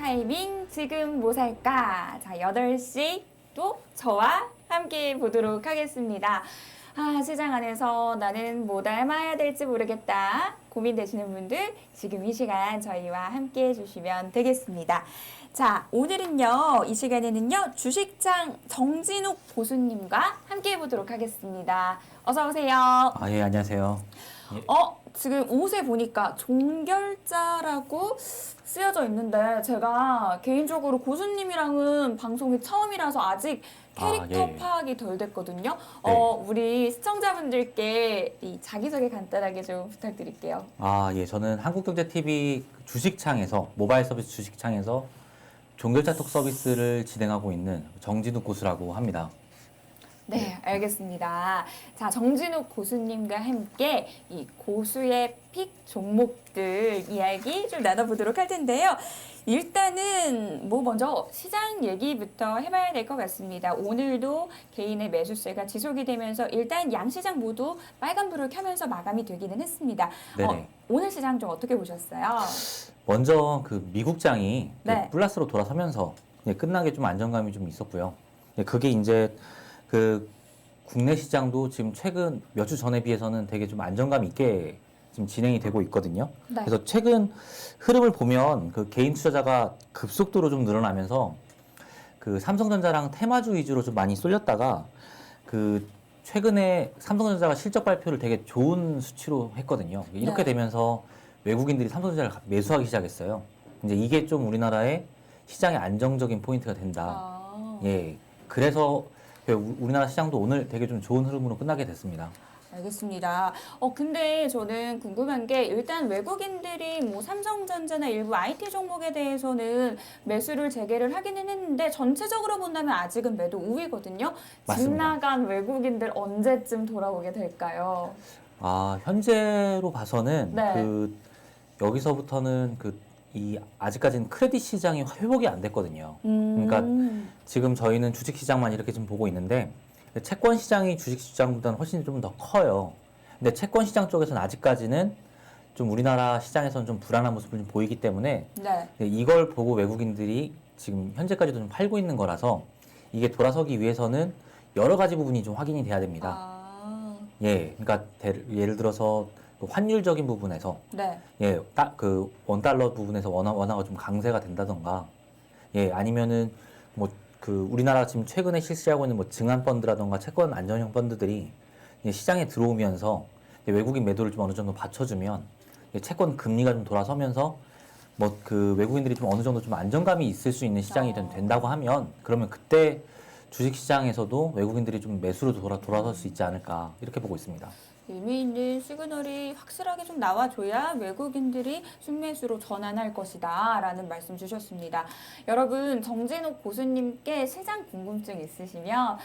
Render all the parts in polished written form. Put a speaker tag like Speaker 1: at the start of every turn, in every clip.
Speaker 1: 타이밍 지금 뭐 살까? 자, 8시 또 저와 함께 보도록 하겠습니다. 시장 안에서 나는 뭐 닮아야 될지 모르겠다. 고민되시는 분들 지금 이 시간 저희와 함께 해주시면 되겠습니다. 자, 오늘은요, 이 시간에는요, 주식장 정진욱 고수님과 함께 해보도록 하겠습니다. 어서오세요.
Speaker 2: 예, 안녕하세요. 예.
Speaker 1: 지금 옷에 보니까 종결자라고 쓰여져 있는데 제가 개인적으로 고수님이랑은 방송이 처음이라서 아직 캐릭터
Speaker 2: 예.
Speaker 1: 파악이 덜 됐거든요.
Speaker 2: 네.
Speaker 1: 우리 시청자분들께 이 자기소개 간단하게 좀 부탁드릴게요.
Speaker 2: 예, 저는 한국경제TV 주식창에서, 모바일 서비스 주식창에서 종결자 톡 서비스를 진행하고 있는 정진욱 고수라고 합니다.
Speaker 1: 네, 알겠습니다. 자, 정진욱 고수님과 함께 이 고수의 픽 종목들 이야기 좀 나눠보도록 할 텐데요. 일단은 뭐 먼저 시장 얘기부터 해봐야 될 것 같습니다. 오늘도 개인의 매수세가 지속이 되면서 일단 양시장 모두 빨간불을 켜면서 마감이 되기는 했습니다.
Speaker 2: 네네.
Speaker 1: 오늘 시장 좀 어떻게 보셨어요?
Speaker 2: 먼저 그 미국장이
Speaker 1: 네.
Speaker 2: 플러스로 돌아서면서 끝나게 좀 안정감이 좀 있었고요. 그게 이제 그 국내 시장도 지금 최근 몇 주 전에 비해서는 되게 좀 안정감 있게 지금 진행이 되고 있거든요.
Speaker 1: 네.
Speaker 2: 그래서 최근 흐름을 보면 그 개인 투자자가 급속도로 좀 늘어나면서 그 삼성전자랑 테마주 위주로 좀 많이 쏠렸다가 그 최근에 삼성전자가 실적 발표를 되게 좋은 수치로 했거든요. 이렇게
Speaker 1: 네.
Speaker 2: 되면서 외국인들이 삼성전자를 매수하기 시작했어요. 이제 이게 좀 우리나라의 시장의 안정적인 포인트가 된다. 예. 그래서 우리나라 시장도 오늘 되게 좀 좋은 흐름으로 끝나게 됐습니다.
Speaker 1: 알겠습니다. 근데 저는 궁금한 게 일단 외국인들이 뭐 삼성전자나 일부 IT 종목에 대해서는 매수를 재개를 하기는 했는데 전체적으로 본다면 아직은 매도 우위거든요. 집
Speaker 2: 맞습니다.
Speaker 1: 나간 외국인들 언제쯤 돌아오게 될까요?
Speaker 2: 현재로 봐서는
Speaker 1: 네.
Speaker 2: 여기서부터는 아직까지는 크레딧 시장이 회복이 안 됐거든요. 그러니까 지금 저희는 주식 시장만 이렇게 좀 보고 있는데 채권 시장이 주식 시장보다는 훨씬 좀 더 커요. 근데 채권 시장 쪽에서는 아직까지는 좀 우리나라 시장에서는 좀 불안한 모습을 좀 보이기 때문에
Speaker 1: 네.
Speaker 2: 이걸 보고 외국인들이 지금 현재까지도 좀 팔고 있는 거라서 이게 돌아서기 위해서는 여러 가지 부분이 좀 확인이 돼야 됩니다. 예, 그러니까 예를 들어서 환율적인 부분에서
Speaker 1: 네.
Speaker 2: 그 원달러 부분에서 원화가 좀 강세가 된다던가, 아니면은 우리나라 지금 최근에 실시하고 있는 증한 펀드라던가 채권 안전형 펀드들이 시장에 들어오면서 외국인 매도를 좀 어느 정도 받쳐주면 채권 금리가 좀 돌아서면서 외국인들이 좀 어느 정도 좀 안정감이 있을 수 있는 시장이 된다고 하면 그러면 그때 주식 시장에서도 외국인들이 좀 매수로 돌아설 수 있지 않을까 이렇게 보고 있습니다.
Speaker 1: 의미 있는 시그널이 확실하게 좀 나와줘야 외국인들이 순매수로 전환할 것이다 라는 말씀 주셨습니다. 여러분, 정진욱 고수님께 시장 궁금증 있으시면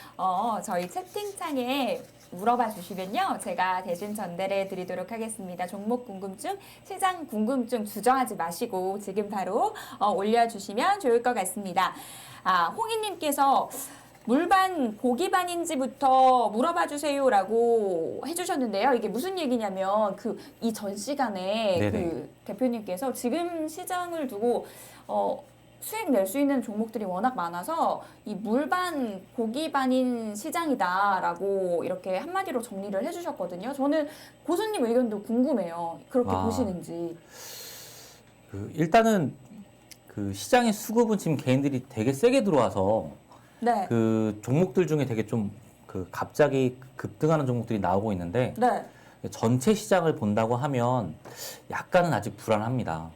Speaker 1: 저희 채팅창에 물어봐 주시면요, 제가 대신 전달해 드리도록 하겠습니다. 종목 궁금증, 시장 궁금증 주저하지 마시고 지금 바로 올려주시면 좋을 것 같습니다. 홍희님께서 물반 고기반인지부터 물어봐 주세요라고 해주셨는데요. 이게 무슨 얘기냐면 이 전 시간에
Speaker 2: 네네.
Speaker 1: 대표님께서 지금 시장을 두고 수익 낼 수 있는 종목들이 워낙 많아서 이 물반 고기반인 시장이다라고 이렇게 한마디로 정리를 해주셨거든요. 저는 고수님 의견도 궁금해요. 그렇게 보시는지.
Speaker 2: 일단은 시장의 수급은 지금 개인들이 되게 세게 들어와서
Speaker 1: 네.
Speaker 2: 종목들 중에 되게 좀 갑자기 급등하는 종목들이 나오고 있는데
Speaker 1: 네.
Speaker 2: 전체 시장을 본다고 하면 약간은 아직 불안합니다.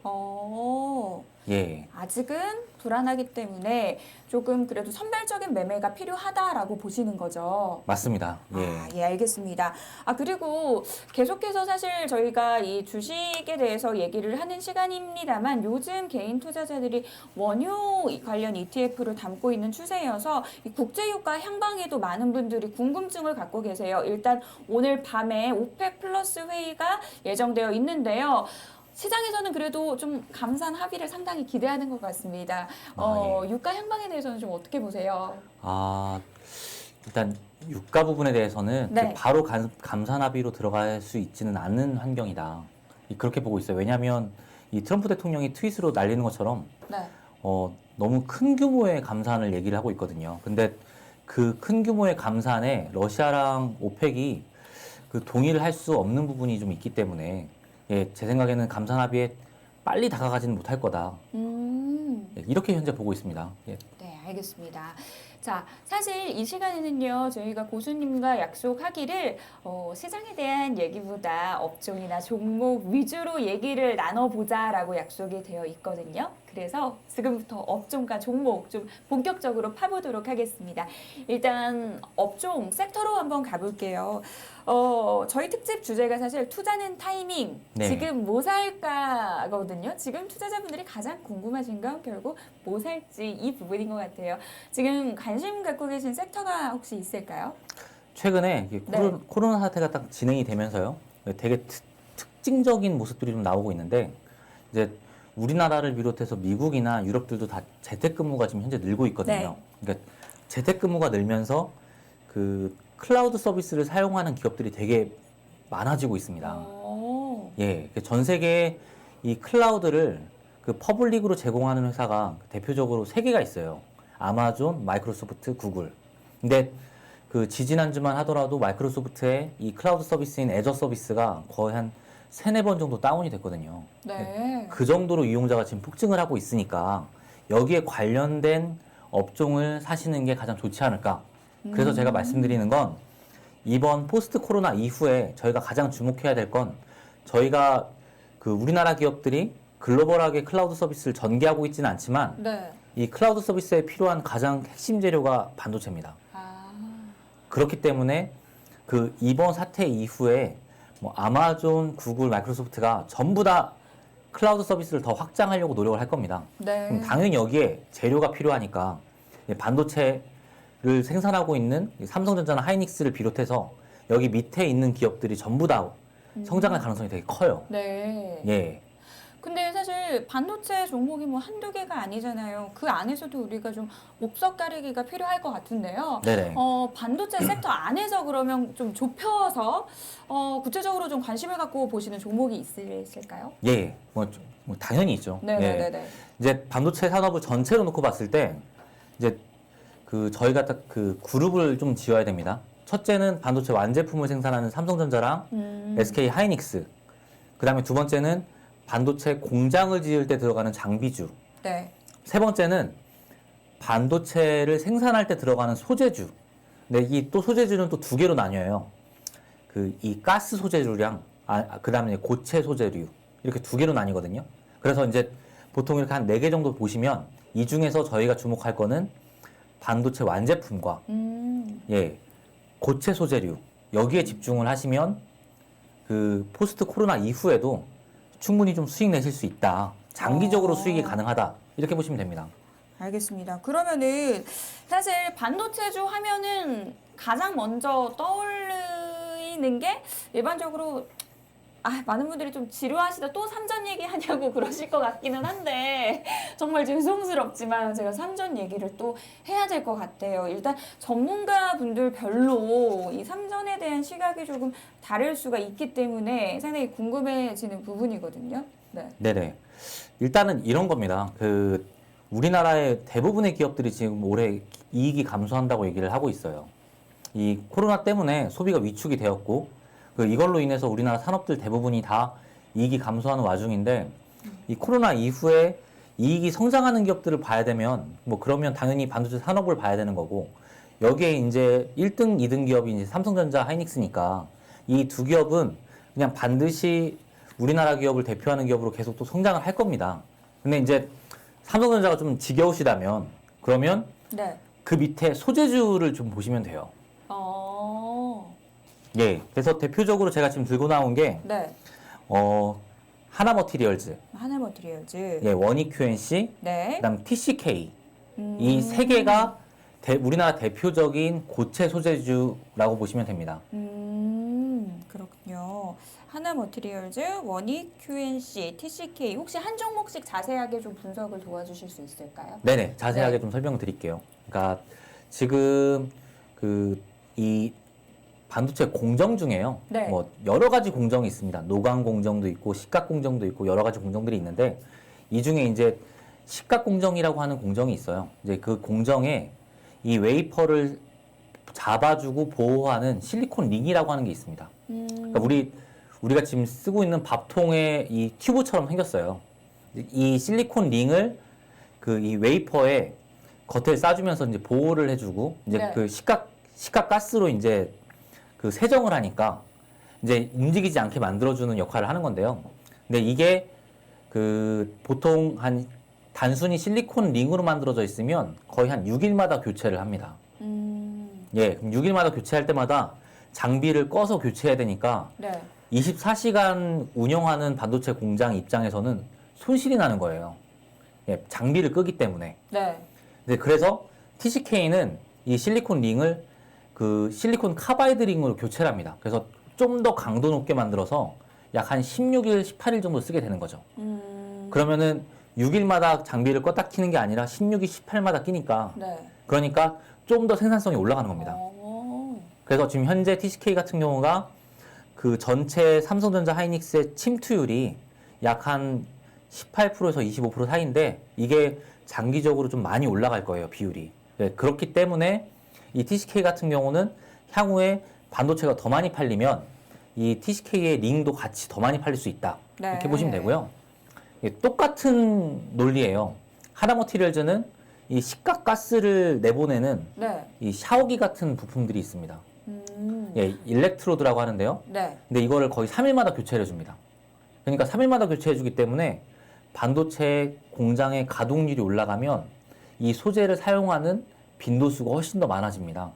Speaker 2: 예.
Speaker 1: 아직은 불안하기 때문에 조금 그래도 선별적인 매매가 필요하다라고 보시는 거죠.
Speaker 2: 맞습니다.
Speaker 1: 예, 알겠습니다. 그리고 계속해서 사실 저희가 이 주식에 대해서 얘기를 하는 시간입니다만 요즘 개인 투자자들이 원유 관련 ETF를 담고 있는 추세여서 이 국제유가 향방에도 많은 분들이 궁금증을 갖고 계세요. 일단 오늘 밤에 오펙 플러스 회의가 예정되어 있는데요. 시장에서는 그래도 좀 감산 합의를 상당히 기대하는 것 같습니다. 유가 향방에 대해서는 좀 어떻게 보세요?
Speaker 2: 일단 유가 부분에 대해서는
Speaker 1: 네.
Speaker 2: 바로 감산 합의로 들어갈 수 있지는 않은 환경이다. 그렇게 보고 있어요. 왜냐하면 이 트럼프 대통령이 트윗으로 날리는 것처럼
Speaker 1: 네.
Speaker 2: 너무 큰 규모의 감산을 얘기를 하고 있거든요. 근데 그 큰 규모의 감산에 러시아랑 오펙이 그 동의를 할 수 없는 부분이 좀 있기 때문에 예, 제 생각에는 감산 합의에 빨리 다가가지는 못할 거다. 예, 이렇게 현재 보고 있습니다. 예.
Speaker 1: 네, 알겠습니다. 자, 사실 이 시간에는요, 저희가 고수님과 약속하기를 시장에 대한 얘기보다 업종이나 종목 위주로 얘기를 나눠보자라고 약속이 되어 있거든요. 그래서 지금부터 업종과 종목 좀 본격적으로 파보도록 하겠습니다. 일단 업종 섹터로 한번 가볼게요. 저희 특집 주제가 사실 투자는 타이밍,
Speaker 2: 네.
Speaker 1: 지금 뭐 살까거든요. 지금 투자자분들이 가장 궁금하신 건 결국 뭐 살지 이 부분인 것 같아요. 지금 관심 갖고 계신 섹터가 혹시 있을까요?
Speaker 2: 최근에 이게
Speaker 1: 네.
Speaker 2: 코로나 사태가 딱 진행이 되면서요. 되게 특징적인 모습들이 좀 나오고 있는데 이제 우리나라를 비롯해서 미국이나 유럽들도 다 재택근무가 지금 현재 늘고 있거든요.
Speaker 1: 네.
Speaker 2: 그러니까 재택근무가 늘면서 그 클라우드 서비스를 사용하는 기업들이 되게 많아지고 있습니다. 예, 전 세계에 이 클라우드를 그 퍼블릭으로 제공하는 회사가 대표적으로 세 개가 있어요. 아마존, 마이크로소프트, 구글. 근데 그 지지난주만 하더라도 마이크로소프트의 이 클라우드 서비스인 애저 서비스가 거의 한 세네 번 정도 다운이 됐거든요.
Speaker 1: 네.
Speaker 2: 그 정도로 이용자가 지금 폭증을 하고 있으니까 여기에 관련된 업종을 사시는 게 가장 좋지 않을까. 그래서 제가 말씀드리는 건 이번 포스트 코로나 이후에 저희가 가장 주목해야 될 건 저희가 그 우리나라 기업들이 글로벌하게 클라우드 서비스를 전개하고 있지는 않지만
Speaker 1: 네.
Speaker 2: 이 클라우드 서비스에 필요한 가장 핵심 재료가 반도체입니다.
Speaker 1: 아,
Speaker 2: 그렇기 때문에 그 이번 사태 이후에 뭐 아마존, 구글, 마이크로소프트가 전부 다 클라우드 서비스를 더 확장하려고 노력을 할 겁니다.
Speaker 1: 네.
Speaker 2: 그럼 당연히 여기에 재료가 필요하니까 반도체를 생산하고 있는 삼성전자나 하이닉스를 비롯해서 여기 밑에 있는 기업들이 전부 다 성장할 가능성이 되게 커요.
Speaker 1: 네.
Speaker 2: 예.
Speaker 1: 근데 사실 반도체 종목이 뭐 한두 개가 아니잖아요. 그 안에서도 우리가 좀 옥석 가리기가 필요할 것 같은데요.
Speaker 2: 네네.
Speaker 1: 반도체 섹터 안에서 그러면 좀 좁혀서 구체적으로 좀 관심을 갖고 보시는 종목이 있으실까요?
Speaker 2: 예. 뭐 당연히 있죠.
Speaker 1: 네네네.
Speaker 2: 예. 이제 반도체 산업을 전체로 놓고 봤을 때 이제 그 저희가 딱 그 그룹을 좀 지어야 됩니다. 첫째는 반도체 완제품을 생산하는 삼성전자랑 SK 하이닉스. 그다음에 두 번째는 반도체 공장을 지을 때 들어가는 장비주.
Speaker 1: 네.
Speaker 2: 세 번째는 반도체를 생산할 때 들어가는 소재주. 근데 이 또 소재주는 또 두 개로 나뉘어요. 그 이 가스 소재류랑 그다음에 고체 소재류 이렇게 두 개로 나뉘거든요. 그래서 이제 보통 이렇게 한 네 개 정도 보시면 이 중에서 저희가 주목할 거는 반도체 완제품과 예 고체 소재류 여기에 집중을 하시면 그 포스트 코로나 이후에도 충분히 좀 수익 내실 수 있다. 장기적으로 수익이 가능하다. 이렇게 보시면 됩니다.
Speaker 1: 알겠습니다. 그러면은 사실 반도체주 하면은 가장 먼저 떠올리는 게 일반적으로 많은 분들이 좀 지루하시다 또 삼전 얘기하냐고 그러실 것 같기는 한데 정말 죄송스럽지만 제가 삼전 얘기를 또 해야 될 것 같아요. 일단 전문가분들 별로 이 삼전에 대한 시각이 조금 다를 수가 있기 때문에 상당히 궁금해지는 부분이거든요. 네.
Speaker 2: 네네. 일단은 이런 겁니다. 그 우리나라의 대부분의 기업들이 지금 올해 이익이 감소한다고 얘기를 하고 있어요. 이 코로나 때문에 소비가 위축이 되었고 그 이걸로 인해서 우리나라 산업들 대부분이 다 이익이 감소하는 와중인데 이 코로나 이후에 이익이 성장하는 기업들을 봐야 되면 뭐 그러면 당연히 반도체 산업을 봐야 되는 거고 여기에 이제 1등, 2등 기업이 이제 삼성전자, 하이닉스니까 이 두 기업은 그냥 반드시 우리나라 기업을 대표하는 기업으로 계속 또 성장을 할 겁니다. 근데 이제 삼성전자가 좀 지겨우시다면 그러면
Speaker 1: 네.
Speaker 2: 그 밑에 소재주를 좀 보시면 돼요. 예. 그래서 대표적으로 제가 지금 들고 나온 게
Speaker 1: 네.
Speaker 2: 하나 머티리얼즈,
Speaker 1: 하나머티리얼즈.
Speaker 2: 예, 원익 QNC,
Speaker 1: 네.
Speaker 2: 그다음 TCK 이 세 개가 우리나라 대표적인 고체 소재주라고 보시면 됩니다.
Speaker 1: 그렇군요. 하나머티리얼즈, 원익, QNC, TCK 혹시 한 종목씩 자세하게 좀 분석을 도와주실 수 있을까요?
Speaker 2: 네네, 자세하게
Speaker 1: 네.
Speaker 2: 좀 설명드릴게요. 그러니까 지금 이 반도체 공정 중에요.
Speaker 1: 네.
Speaker 2: 뭐 여러 가지 공정이 있습니다. 노광 공정도 있고 식각 공정도 있고 여러 가지 공정들이 있는데 이 중에 이제 식각 공정이라고 하는 공정이 있어요. 이제 그 공정에 이 웨이퍼를 잡아주고 보호하는 실리콘 링이라고 하는 게 있습니다. 그러니까 우리가 지금 쓰고 있는 밥통의 이 튜브처럼 생겼어요. 이 실리콘 링을 그 이 웨이퍼에 겉에 싸주면서 이제 보호를 해주고 이제
Speaker 1: 네.
Speaker 2: 그 식각 가스로 이제 그 세정을 하니까 이제 움직이지 않게 만들어주는 역할을 하는 건데요. 근데 이게 그 보통 한 단순히 실리콘 링으로 만들어져 있으면 거의 한 6일마다 교체를 합니다. 예, 그럼 6일마다 교체할 때마다 장비를 꺼서 교체해야 되니까
Speaker 1: 네.
Speaker 2: 24시간 운영하는 반도체 공장 입장에서는 손실이 나는 거예요. 예, 장비를 끄기 때문에.
Speaker 1: 네.
Speaker 2: 네, 그래서 TCK는 이 실리콘 링을 그 실리콘 카바이드 링으로 교체를 합니다. 그래서 좀 더 강도 높게 만들어서 약 한 16일, 18일 정도 쓰게 되는 거죠. 그러면은 6일마다 장비를 껐다 키는 게 아니라 16일, 18일마다 끼니까
Speaker 1: 네.
Speaker 2: 그러니까 좀 더 생산성이 올라가는 겁니다. 그래서 지금 현재 TCK 같은 경우가 그 전체 삼성전자 하이닉스의 침투율이 약 한 18%에서 25% 사이인데 이게 장기적으로 좀 많이 올라갈 거예요, 비율이. 네, 그렇기 때문에 이 TCK 같은 경우는 향후에 반도체가 더 많이 팔리면 이 TCK의 링도 같이 더 많이 팔릴 수 있다.
Speaker 1: 네.
Speaker 2: 이렇게 보시면 되고요. 예, 똑같은 논리예요. 하나머티리얼즈는 이 식각 가스를 내보내는
Speaker 1: 네.
Speaker 2: 이 샤워기 같은 부품들이 있습니다. 예, 일렉트로드라고 하는데요.
Speaker 1: 네.
Speaker 2: 근데 이거를 거의 3일마다 교체를 해줍니다. 그러니까 3일마다 교체해주기 때문에 반도체 공장의 가동률이 올라가면 이 소재를 사용하는 빈도수가 훨씬 더 많아집니다.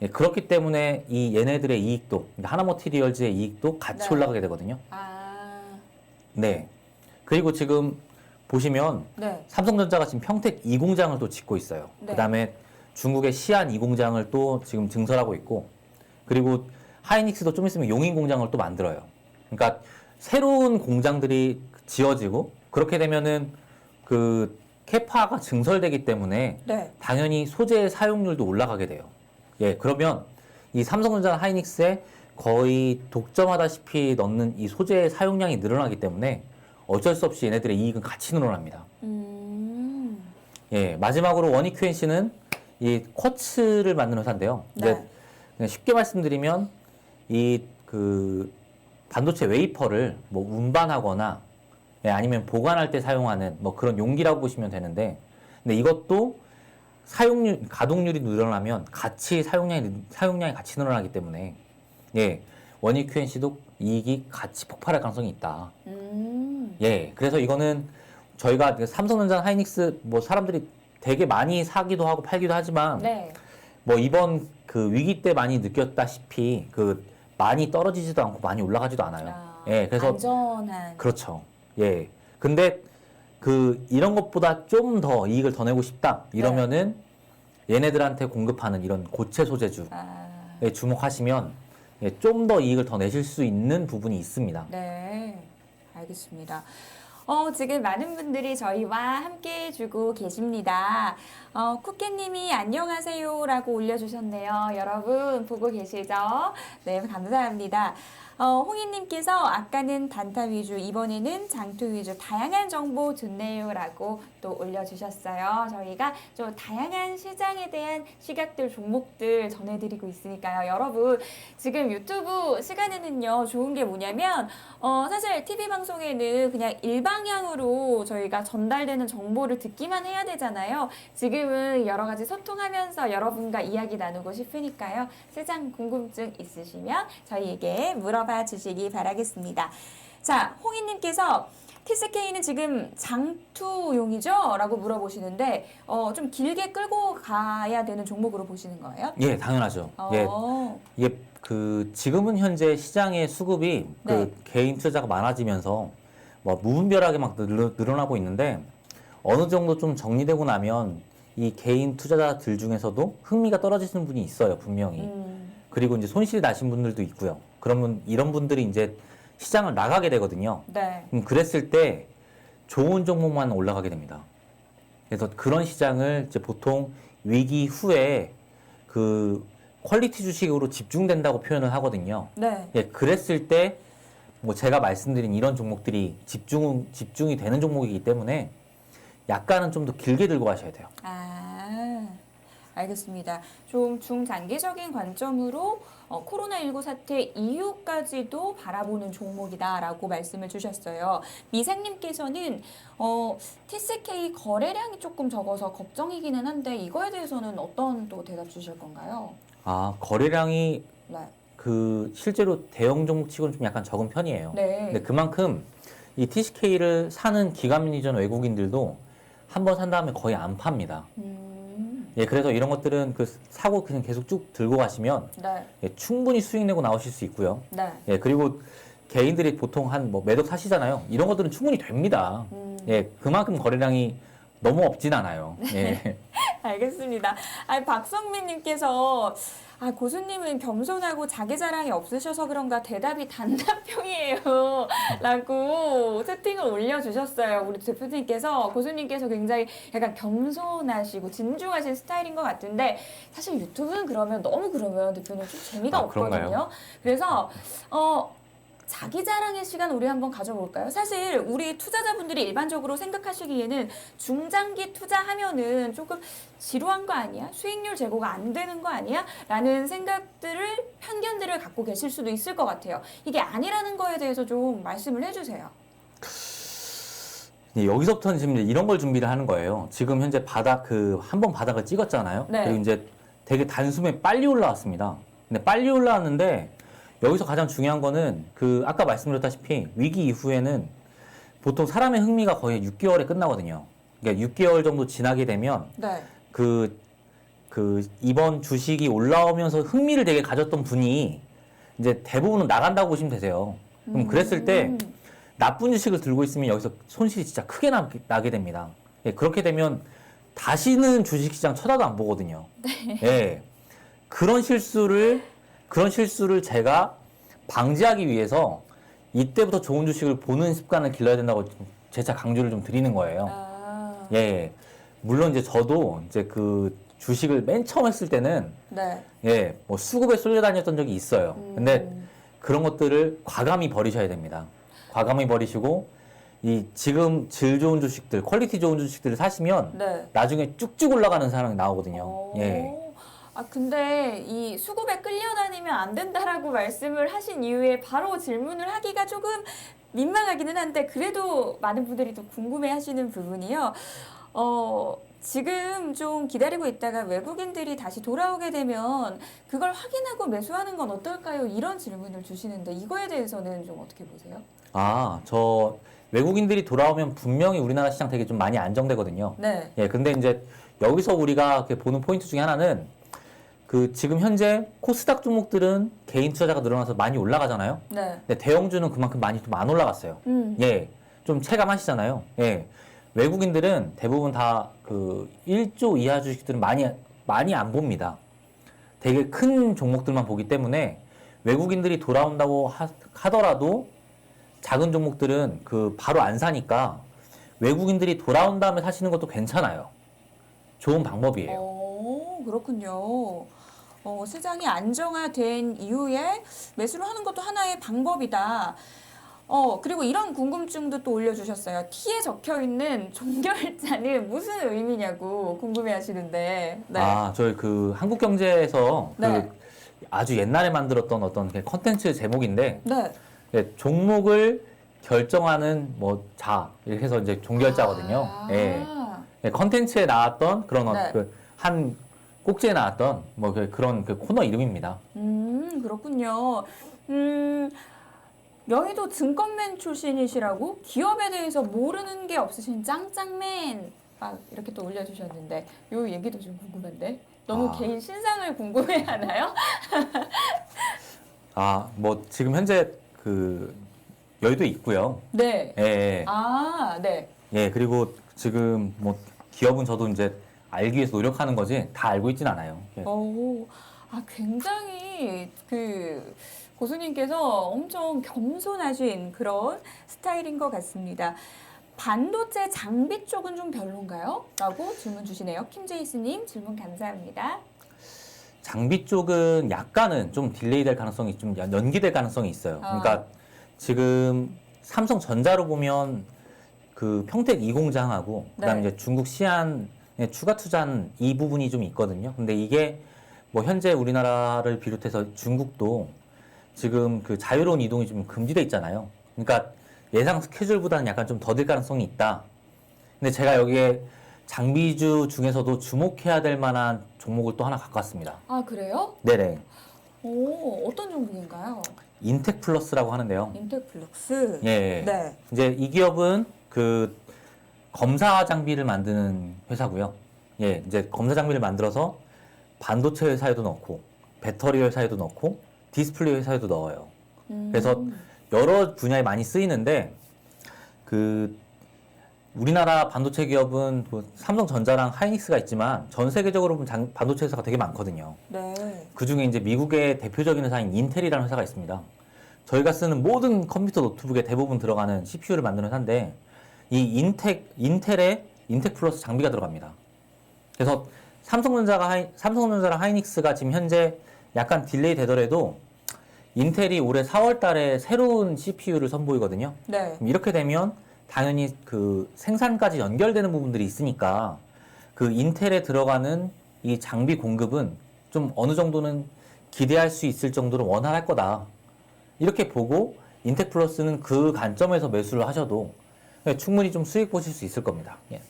Speaker 2: 예, 그렇기 때문에 이 얘네들의 이익도, 그러니까 하나머티리얼즈의 이익도 같이
Speaker 1: 네.
Speaker 2: 올라가게 되거든요.
Speaker 1: 아.
Speaker 2: 네. 그리고 지금 보시면
Speaker 1: 네.
Speaker 2: 삼성전자가 지금 평택 2공장을 또 짓고 있어요.
Speaker 1: 네.
Speaker 2: 그다음에 중국의 시안 2공장을 또 지금 증설하고 있고, 그리고 하이닉스도 좀 있으면 용인 공장을 또 만들어요. 그러니까 새로운 공장들이 지어지고 그렇게 되면은 그 캐파가 증설되기 때문에
Speaker 1: 네.
Speaker 2: 당연히 소재의 사용률도 올라가게 돼요. 예, 그러면 이 삼성전자 하이닉스에 거의 독점하다시피 넣는 이 소재의 사용량이 늘어나기 때문에 어쩔 수 없이 얘네들의 이익은 같이 늘어납니다. 예, 마지막으로 원익 QNC는 이 쿼츠를 만드는 회사인데요. 이제
Speaker 1: 네.
Speaker 2: 그냥 쉽게 말씀드리면 이 그 반도체 웨이퍼를 뭐 운반하거나 예, 아니면 보관할 때 사용하는 뭐 그런 용기라고 보시면 되는데, 근데 이것도 사용률, 가동률이 늘어나면 같이 사용량이 같이 늘어나기 때문에 예, 원익 QNC도 이익이 같이 폭발할 가능성이 있다. 예, 그래서 이거는 저희가 그 삼성전자 하이닉스 뭐 사람들이 되게 많이 사기도 하고 팔기도 하지만
Speaker 1: 네.
Speaker 2: 뭐 이번 그 위기 때 많이 느꼈다시피 그 많이 떨어지지도 않고 많이 올라가지도 않아요.
Speaker 1: 아,
Speaker 2: 예, 그래서
Speaker 1: 안전한.
Speaker 2: 그렇죠. 예. 근데 그 이런 것보다 좀 더 이익을 더 내고 싶다. 이러면은 얘네들한테 공급하는 이런 고체 소재주에
Speaker 1: 아,
Speaker 2: 주목하시면 예, 좀 더 이익을 더 내실 수 있는 부분이 있습니다.
Speaker 1: 네. 알겠습니다. 지금 많은 분들이 저희와 함께 해주고 계십니다. 쿠키님이 안녕하세요라고 올려주셨네요. 여러분 보고 계시죠? 네, 감사합니다. 홍희님께서 아까는 단타 위주, 이번에는 장투 위주, 다양한 정보 좋네요라고 또 올려주셨어요. 저희가 좀 다양한 시장에 대한 시각들, 종목들 전해드리고 있으니까요. 여러분 지금 유튜브 시간에는요 좋은 게 뭐냐면 사실 TV 방송에는 그냥 일방향으로 저희가 전달되는 정보를 듣기만 해야 되잖아요. 지금은 여러 가지 소통하면서 여러분과 이야기 나누고 싶으니까요. 시장 궁금증 있으시면 저희에게 물어봐 주시기 바라겠습니다. 자, 홍희님께서 TCK는 지금 장투용이죠? 라고 물어보시는데 좀 길게 끌고 가야 되는 종목으로 보시는 거예요?
Speaker 2: 예, 당연하죠. 예, 이게 그 지금은 현재 시장의 수급이 그
Speaker 1: 네.
Speaker 2: 개인 투자가 많아지면서 뭐 무분별하게 막 늘어나고 있는데 어느 정도 좀 정리되고 나면 이 개인 투자자들 중에서도 흥미가 떨어지시는 분이 있어요, 분명히. 그리고 이제 손실이 나신 분들도 있고요. 그러면 이런 분들이 이제 시장을 나가게 되거든요.
Speaker 1: 네.
Speaker 2: 그랬을 때 좋은 종목만 올라가게 됩니다. 그래서 그런 시장을 이제 보통 위기 후에 그 퀄리티 주식으로 집중된다고 표현을 하거든요.
Speaker 1: 네.
Speaker 2: 예, 그랬을 때 뭐 제가 말씀드린 이런 종목들이 집중이 되는 종목이기 때문에 약간은 좀 더 길게 들고 가셔야 돼요.
Speaker 1: 아, 알겠습니다. 좀 중장기적인 관점으로 코로나19 사태 이후까지도 바라보는 종목이다라고 말씀을 주셨어요. 미생님께서는 TCK 거래량이 조금 적어서 걱정이기는 한데 이거에 대해서는 어떤 또 대답 주실 건가요?
Speaker 2: 아, 거래량이
Speaker 1: 네.
Speaker 2: 그 실제로 대형 종목 치고는 좀 약간 적은 편이에요.
Speaker 1: 네.
Speaker 2: 근데 그만큼 이 TCK를 사는 기관 매니저 외국인들도 한 번 산 다음에 거의 안 팝니다. 예, 그래서 이런 것들은 그 사고 그냥 계속 쭉 들고 가시면
Speaker 1: 네.
Speaker 2: 예, 충분히 수익 내고 나오실 수 있고요.
Speaker 1: 네.
Speaker 2: 예, 그리고 개인들이 보통 한 뭐 매덕 사시잖아요. 이런 것들은 충분히 됩니다. 예, 그만큼 거래량이 너무 없진 않아요. 예.
Speaker 1: 알겠습니다. 박성민님께서 고수님은 겸손하고 자기 자랑이 없으셔서 그런가 대답이 단답형이에요. 라고 채팅을 올려주셨어요. 우리 대표님께서, 고수님께서 굉장히 약간 겸손하시고 진중하신 스타일인 것 같은데 사실 유튜브는 너무 그러면 대표님 좀 재미가 없거든요.
Speaker 2: 그런가요?
Speaker 1: 그래서 자기 자랑의 시간 우리 한번 가져볼까요? 사실 우리 투자자분들이 일반적으로 생각하시기에는 중장기 투자하면은 조금 지루한 거 아니야? 수익률 제고가 안 되는 거 아니야? 라는 편견들을 갖고 계실 수도 있을 것 같아요. 이게 아니라는 거에 대해서 좀 말씀을 해주세요.
Speaker 2: 예, 여기서부터는 지금 이제 이런 걸 준비를 하는 거예요. 지금 현재 한 번 바닥을 찍었잖아요.
Speaker 1: 네.
Speaker 2: 그리고 이제 되게 단숨에 빨리 올라왔습니다. 근데 빨리 올라왔는데 여기서 가장 중요한 거는 아까 말씀드렸다시피 위기 이후에는 보통 사람의 흥미가 거의 6개월에 끝나거든요. 그러니까 6개월 정도 지나게 되면
Speaker 1: 네.
Speaker 2: 이번 주식이 올라오면서 흥미를 되게 가졌던 분이 이제 대부분은 나간다고 보시면 되세요. 그럼 그랬을 때 나쁜 주식을 들고 있으면 여기서 손실이 진짜 크게 나게 됩니다. 예, 그렇게 되면 다시는 주식시장 쳐다도 안 보거든요.
Speaker 1: 네.
Speaker 2: 예, 그런 실수를 제가 방지하기 위해서 이때부터 좋은 주식을 보는 습관을 길러야 된다고 재차 강조를 좀 드리는 거예요. 예, 물론 이제 저도 이제 그 주식을 맨 처음 했을 때는
Speaker 1: 네.
Speaker 2: 예, 뭐 수급에 쏠려다녔던 적이 있어요. 근데 그런 것들을 과감히 버리셔야 됩니다. 과감히 버리시고 지금 질 좋은 주식들, 퀄리티 좋은 주식들을 사시면
Speaker 1: 네.
Speaker 2: 나중에 쭉쭉 올라가는 상황이 나오거든요. 예.
Speaker 1: 근데 이 수급에 끌려다니면 안 된다라고 말씀을 하신 이후에 바로 질문을 하기가 조금 민망하기는 한데 그래도 많은 분들이 또 궁금해 하시는 부분이요. 지금 좀 기다리고 있다가 외국인들이 다시 돌아오게 되면 그걸 확인하고 매수하는 건 어떨까요? 이런 질문을 주시는데 이거에 대해서는 좀 어떻게 보세요?
Speaker 2: 저 외국인들이 돌아오면 분명히 우리나라 시장 되게 좀 많이 안정되거든요.
Speaker 1: 네.
Speaker 2: 예, 근데 이제 여기서 우리가 이렇게 보는 포인트 중에 하나는 지금 현재 코스닥 종목들은 개인 투자자가 늘어나서 많이 올라가잖아요.
Speaker 1: 네.
Speaker 2: 근데 대형주는 그만큼 많이 좀 안 올라갔어요. 예, 좀 체감하시잖아요. 예, 외국인들은 대부분 다 1조 이하 주식들은 많이 안 봅니다. 되게 큰 종목들만 보기 때문에 외국인들이 돌아온다고 하더라도 작은 종목들은 바로 안 사니까 외국인들이 돌아온 다음에 사시는 것도 괜찮아요. 좋은 방법이에요.
Speaker 1: 그렇군요. 시장이 안정화된 이후에 매수를 하는 것도 하나의 방법이다. 그리고 이런 궁금증도 또 올려주셨어요. T에 적혀 있는 종결자는 무슨 의미냐고 궁금해 하시는데. 네.
Speaker 2: 저희 한국경제에서
Speaker 1: 네.
Speaker 2: 아주 옛날에 만들었던 어떤 컨텐츠 제목인데,
Speaker 1: 네.
Speaker 2: 예, 종목을 결정하는 이렇게 해서 이제 종결자거든요. 예. 예, 컨텐츠에 나왔던 그런
Speaker 1: 네.
Speaker 2: 한 꼭지에 나왔던 그런 코너 이름입니다.
Speaker 1: 그렇군요. 여의도 증권맨 출신이시라고 기업에 대해서 모르는 게 없으신 짱짱맨 이렇게 또 올려주셨는데 요 얘기도 좀 궁금한데 너무 개인 신상을 궁금해하나요?
Speaker 2: 지금 현재 여의도 있고요.
Speaker 1: 네.
Speaker 2: 예.
Speaker 1: 네.
Speaker 2: 예, 그리고 지금 기업은 저도 이제 알기 위해서 노력하는 거지 다 알고 있진 않아요. 예.
Speaker 1: 굉장히 고수님께서 엄청 겸손하신 그런 스타일인 것 같습니다. 반도체 장비 쪽은 좀 별론가요? 라고 질문 주시네요. 김제이스님 질문 감사합니다.
Speaker 2: 장비 쪽은 약간은 좀 딜레이 될 가능성이 좀 연기될 가능성이 있어요. 그러니까 지금 삼성전자로 보면 그 평택 이공장하고 그다음에
Speaker 1: 네.
Speaker 2: 이제 중국 시안에 추가 투자한 이 부분이 좀 있거든요. 근데 이게 뭐 현재 우리나라를 비롯해서 중국도 지금 그 자유로운 이동이 좀 금지돼 있잖아요. 그러니까 예상 스케줄보다는 약간 좀 더딜 가능성이 있다. 근데 제가 여기에 장비주 중에서도 주목해야 될 만한 종목을 또 하나 갖고 왔습니다.
Speaker 1: 아, 그래요?
Speaker 2: 네네.
Speaker 1: 오, 어떤 종목인가요?
Speaker 2: 인텍플러스라고 하는데요.
Speaker 1: 인텍플럭스.
Speaker 2: 예.
Speaker 1: 네.
Speaker 2: 이제 이 기업은 그 검사 장비를 만드는 회사고요. 예, 이제 검사 장비를 만들어서 반도체 회사에도 넣고 배터리 회사에도 넣고 디스플레이 회사에도 넣어요. 그래서 여러 분야에 많이 쓰이는데 그 우리나라 반도체 기업은 뭐 삼성전자랑 하이닉스가 있지만 전 세계적으로 보면 반도체 회사가 되게 많거든요.
Speaker 1: 네.
Speaker 2: 그 중에 이제 미국의 대표적인 회사인 인텔이라는 회사가 있습니다. 저희가 쓰는 모든 컴퓨터 노트북에 대부분 들어가는 CPU를 만드는 회사인데 이 인텔에 인텍 플러스 장비가 들어갑니다. 그래서 삼성전자랑 하이닉스가 지금 현재 약간 딜레이 되더라도 인텔이 올해 4월 달에 새로운 CPU를 선보이거든요.
Speaker 1: 네.
Speaker 2: 그럼 이렇게 되면 당연히 그 생산까지 연결되는 부분들이 있으니까 그 인텔에 들어가는 이 장비 공급은 좀 어느 정도는 기대할 수 있을 정도로 원활할 거다. 이렇게 보고 인텍 플러스는 그 관점에서 매수를 하셔도 충분히 좀 수익 보실 수 있을 겁니다. 예.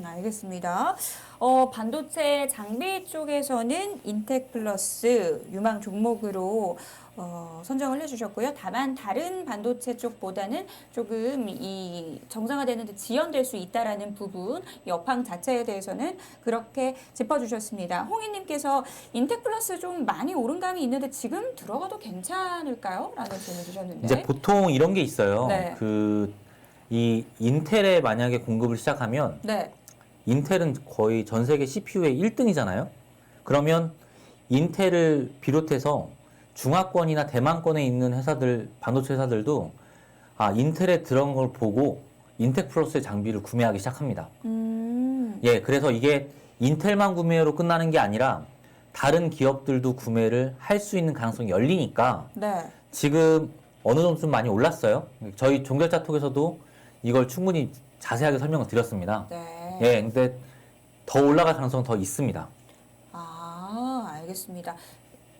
Speaker 1: 알겠습니다. 반도체 장비 쪽에서는 인텍플러스 유망 종목으로 선정을 해주셨고요. 다만 다른 반도체 쪽보다는 조금 이 정상화되는 데 지연될 수 있다라는 부분, 여팡 자체에 대해서는 그렇게 짚어주셨습니다. 홍희님께서 인텍플러스 좀 많이 오른 감이 있는데 지금 들어가도 괜찮을까요? 라는 질문 주셨는데.
Speaker 2: 이제 보통 이런 게 있어요.
Speaker 1: 네.
Speaker 2: 이 인텔에 만약에 공급을 시작하면
Speaker 1: 네.
Speaker 2: 인텔은 거의 전 세계 CPU의 1등이잖아요. 그러면 인텔을 비롯해서 중화권이나 대만권에 있는 회사들, 반도체 회사들도 인텔에 들어간 걸 보고 인텍 플러스의 장비를 구매하기 시작합니다. 예, 그래서 이게 인텔만 구매로 끝나는 게 아니라 다른 기업들도 구매를 할 수 있는 가능성이 열리니까
Speaker 1: 네.
Speaker 2: 지금 어느 정도 좀 많이 올랐어요. 저희 종결자 톡에서도 이걸 충분히 자세하게 설명을 드렸습니다.
Speaker 1: 네.
Speaker 2: 예, 근데 더 올라갈 가능성은 더 있습니다.
Speaker 1: 알겠습니다.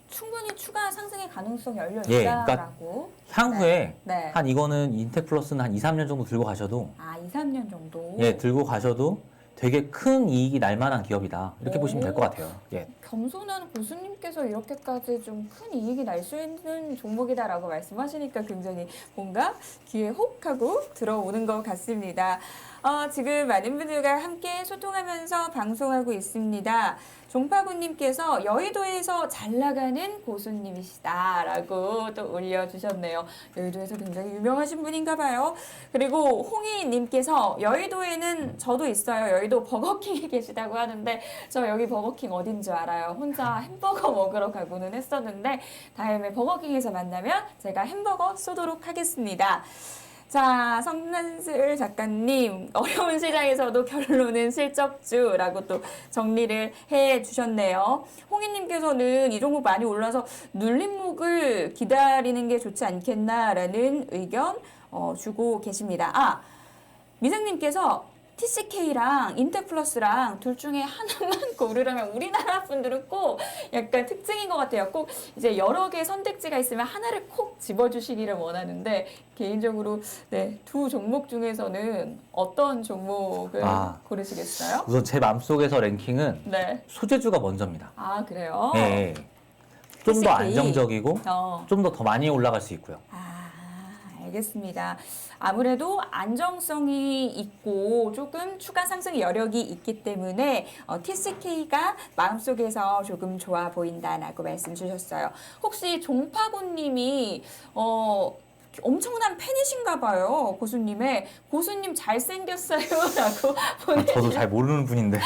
Speaker 1: 충분히 추가 상승의 가능성이 열려
Speaker 2: 예,
Speaker 1: 있다라고.
Speaker 2: 향후에
Speaker 1: 네.
Speaker 2: 한 이거는 인텍 플러스는 한 2, 3년 정도 들고 가셔도
Speaker 1: 2, 3년 정도.
Speaker 2: 예, 들고 가셔도 되게 큰 이익이 날 만한 기업이다. 이렇게 보시면 될 것 같아요. 예.
Speaker 1: 겸손한 고수님께서 이렇게까지 좀 큰 이익이 날 수 있는 종목이다라고 말씀하시니까 굉장히 뭔가 귀에 혹 하고 들어오는 것 같습니다. 지금 많은 분들과 함께 소통하면서 방송하고 있습니다. 종파구님께서 여의도에서 잘 나가는 고수님이시다라고 또 올려주셨네요. 여의도에서 굉장히 유명하신 분인가 봐요. 그리고 홍희님께서 여의도에는 저도 있어요. 여의도 버거킹에 계시다고 하는데 저 여기 버거킹 어딘 줄 알아요. 혼자 햄버거 먹으러 가고는 했었는데 다음에 버거킹에서 만나면 제가 햄버거 쏘도록 하겠습니다. 자, 성난슬 작가님, 어려운 시장에서도 결론은 실적주라고 또 정리를 해 주셨네요. 홍희님께서는 이 종목 많이 올라서 눌림목을 기다리는 게 좋지 않겠나라는 의견 주고 계십니다. 미생님께서 TCK랑 인텍플러스랑 둘 중에 하나만 고르라면 우리나라 분들은 꼭 약간 특징인 것 같아요. 꼭 이제 여러 개 선택지가 있으면 하나를 콕 집어주시기를 원하는데 개인적으로 네, 두 종목 중에서는 어떤 종목을 고르시겠어요?
Speaker 2: 우선 제 마음속에서 랭킹은
Speaker 1: 네.
Speaker 2: 소재주가 먼저입니다.
Speaker 1: 그래요?
Speaker 2: 예. 좀 더 안정적이고 좀 더 많이 올라갈 수 있고요.
Speaker 1: 알겠습니다. 아무래도 안정성이 있고 조금 추가 상승 여력이 있기 때문에 TCK가 마음속에서 조금 좋아 보인다라고 말씀 주셨어요. 혹시 종파고님이 엄청난 팬이신가 봐요. 고수님의. 고수님 잘생겼어요 라고
Speaker 2: 저도 잘 모르는 분인데.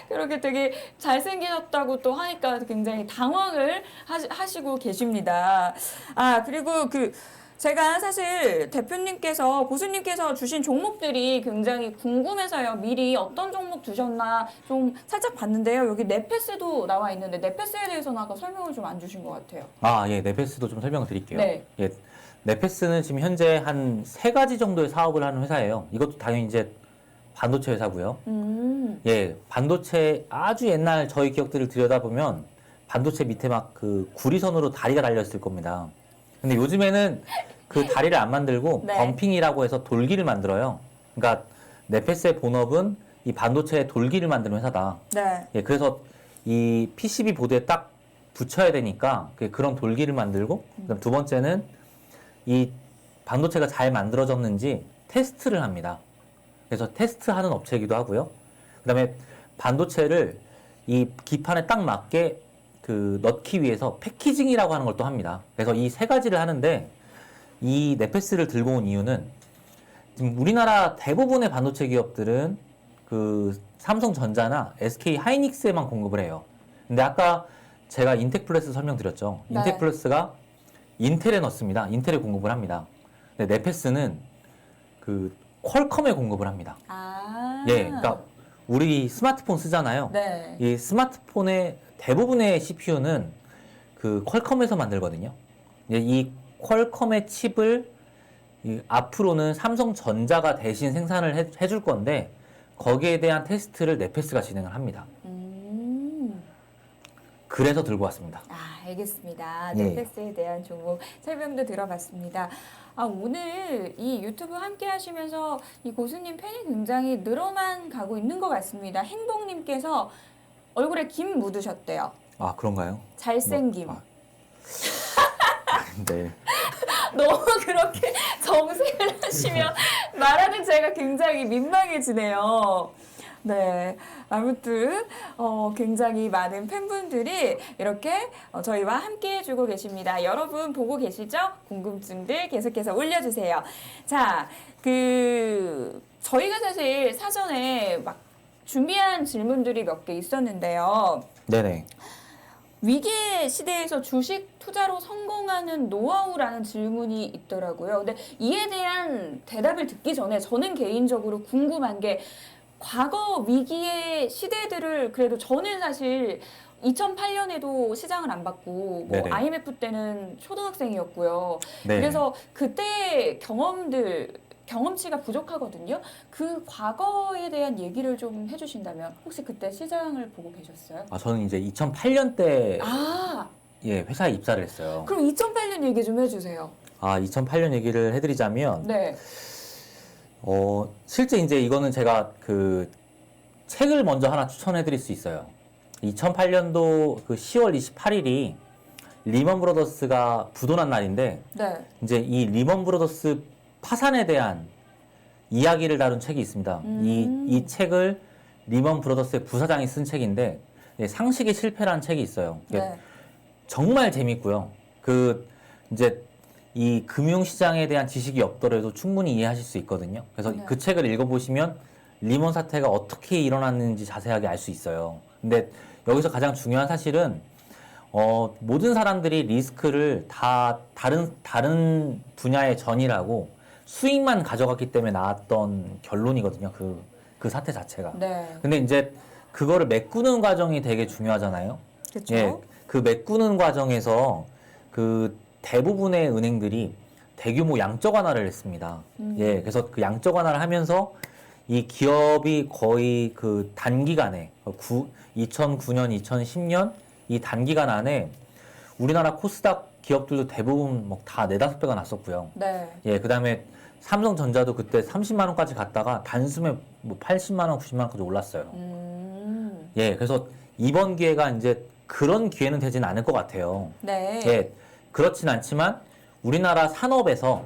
Speaker 1: 그렇게 되게 잘생기셨다고 또 하니까 굉장히 당황을 하시고 계십니다. 그리고 제가 사실 대표님께서, 고수님께서 주신 종목들이 굉장히 궁금해서요. 미리 어떤 종목 주셨나 좀 살짝 봤는데요. 여기 네페스도 나와 있는데 네페스에 대해서는 아까 설명을 좀 안 주신 것 같아요.
Speaker 2: 예, 네페스도 좀 설명을 드릴게요.
Speaker 1: 네.
Speaker 2: 예. 네페스는 지금 현재 한 3가지 정도의 사업을 하는 회사예요. 이것도 당연히 이제 반도체 회사고요. 예, 반도체 아주 옛날 저희 기억들을 들여다보면 반도체 밑에 막 그 구리선으로 다리가 달렸을 겁니다. 근데 요즘에는 그 다리를 안 만들고
Speaker 1: 네.
Speaker 2: 범핑이라고 해서 돌기를 만들어요. 그러니까 네페스의 본업은 이 반도체 돌기를 만드는 회사다.
Speaker 1: 네.
Speaker 2: 예, 그래서 이 PCB 보드에 딱 붙여야 되니까 그런 돌기를 만들고, 그다음 두 번째는 이 반도체가 잘 만들어졌는지 테스트를 합니다. 그래서 테스트하는 업체이기도 하고요. 그다음에 반도체를 이 기판에 딱 맞게 그 넣기 위해서 패키징이라고 하는 걸 또 합니다. 그래서 이 3가지를 하는데, 이 네페스를 들고 온 이유는 지금 우리나라 대부분의 반도체 기업들은 그 삼성전자나 SK 하이닉스에만 공급을 해요. 근데 아까 제가 인텍플러스 설명드렸죠.
Speaker 1: 네.
Speaker 2: 인텍플러스가 인텔에 넣습니다. 인텔에 공급을 합니다. 근데 네페스는 그 퀄컴에 공급을 합니다.
Speaker 1: 아.
Speaker 2: 예, 그러니까 우리 스마트폰 쓰잖아요.
Speaker 1: 네.
Speaker 2: 이 스마트폰의 대부분의 CPU는 그 퀄컴에서 만들거든요. 이 퀄컴의 칩을 앞으로는 삼성전자가 대신 생산을 해줄 건데, 거기에 대한 테스트를 네페스가 진행을 합니다. 그래서 들고 왔습니다.
Speaker 1: 아, 알겠습니다.
Speaker 2: 예.
Speaker 1: 네페스에 대한 종목 설명도 들어봤습니다. 아, 오늘 이 유튜브 함께 하시면서 이 고수님 팬이 굉장히 늘어만 가고 있는 것 같습니다. 행복님께서 얼굴에 김 묻으셨대요.
Speaker 2: 아, 그런가요?
Speaker 1: 잘생김.
Speaker 2: 뭐, 네.
Speaker 1: 너무 그렇게 정색을 하시면 말하는 제가 굉장히 민망해지네요. 네, 아무튼 굉장히 많은 팬분들이 이렇게 저희와 함께 해주고 계십니다. 여러분 보고 계시죠? 궁금증들 계속해서 올려주세요. 자, 저희가 사실 사전에 막 준비한 질문들이 몇 개 있었는데요.
Speaker 2: 네네.
Speaker 1: 위기의 시대에서 주식 투자로 성공하는 노하우라는 질문이 있더라고요. 근데 이에 대한 대답을 듣기 전에 저는 개인적으로 궁금한 게, 과거 위기의 시대들을 그래도 저는 사실 2008년에도 시장을 안 봤고 뭐
Speaker 2: 네네.
Speaker 1: IMF 때는 초등학생이었고요.
Speaker 2: 네.
Speaker 1: 그래서 그때 경험치가 부족하거든요. 그 과거에 대한 얘기를 좀 해주신다면, 혹시 그때 시장을 보고 계셨어요?
Speaker 2: 아, 저는 이제 2008년 때
Speaker 1: 아,
Speaker 2: 예, 회사에 입사를 했어요.
Speaker 1: 그럼 2008년 얘기 좀 해주세요.
Speaker 2: 아, 2008년 얘기를 해드리자면,
Speaker 1: 네.
Speaker 2: 실제 이제 이거는 제가 그 책을 먼저 하나 추천해드릴 수 있어요. 2008년도 그 10월 28일이 리먼 브로더스가 부도난 날인데,
Speaker 1: 네.
Speaker 2: 이제 이 리먼 브로더스 파산에 대한 이야기를 다룬 책이 있습니다. 이 책을 리먼 브로더스의 부사장이 쓴 책인데, 예, 상식의 실패라는 책이 있어요.
Speaker 1: 네.
Speaker 2: 정말 재밌고요. 이제 이 금융시장에 대한 지식이 없더라도 충분히 이해하실 수 있거든요. 그래서
Speaker 1: 네.
Speaker 2: 그 책을 읽어보시면 리먼 사태가 어떻게 일어났는지 자세하게 알 수 있어요. 근데 여기서 가장 중요한 사실은, 모든 사람들이 리스크를 다 다른 분야의 전이라고 수익만 가져갔기 때문에 나왔던 결론이거든요. 그 사태 자체가.
Speaker 1: 네.
Speaker 2: 근데 이제 그거를 메꾸는 과정이 되게 중요하잖아요.
Speaker 1: 그렇죠.
Speaker 2: 예, 그 메꾸는 과정에서 그 대부분의 은행들이 대규모 양적 완화를 했습니다. 예, 그래서 그 양적 완화를 하면서 이 기업이 거의 그 단기간에 2009년, 2010년 이 단기간 안에 우리나라 코스닥 기업들도 대부분 뭐 다 4-5배가 났었고요.
Speaker 1: 네.
Speaker 2: 예, 그다음에 삼성전자도 그때 30만 원까지 갔다가 단숨에 뭐 80만 원, 90만 원까지 올랐어요. 예, 그래서 이번 기회가 이제 그런 기회는 되진 않을 것 같아요.
Speaker 1: 네.
Speaker 2: 예, 그렇진 않지만 우리나라 산업에서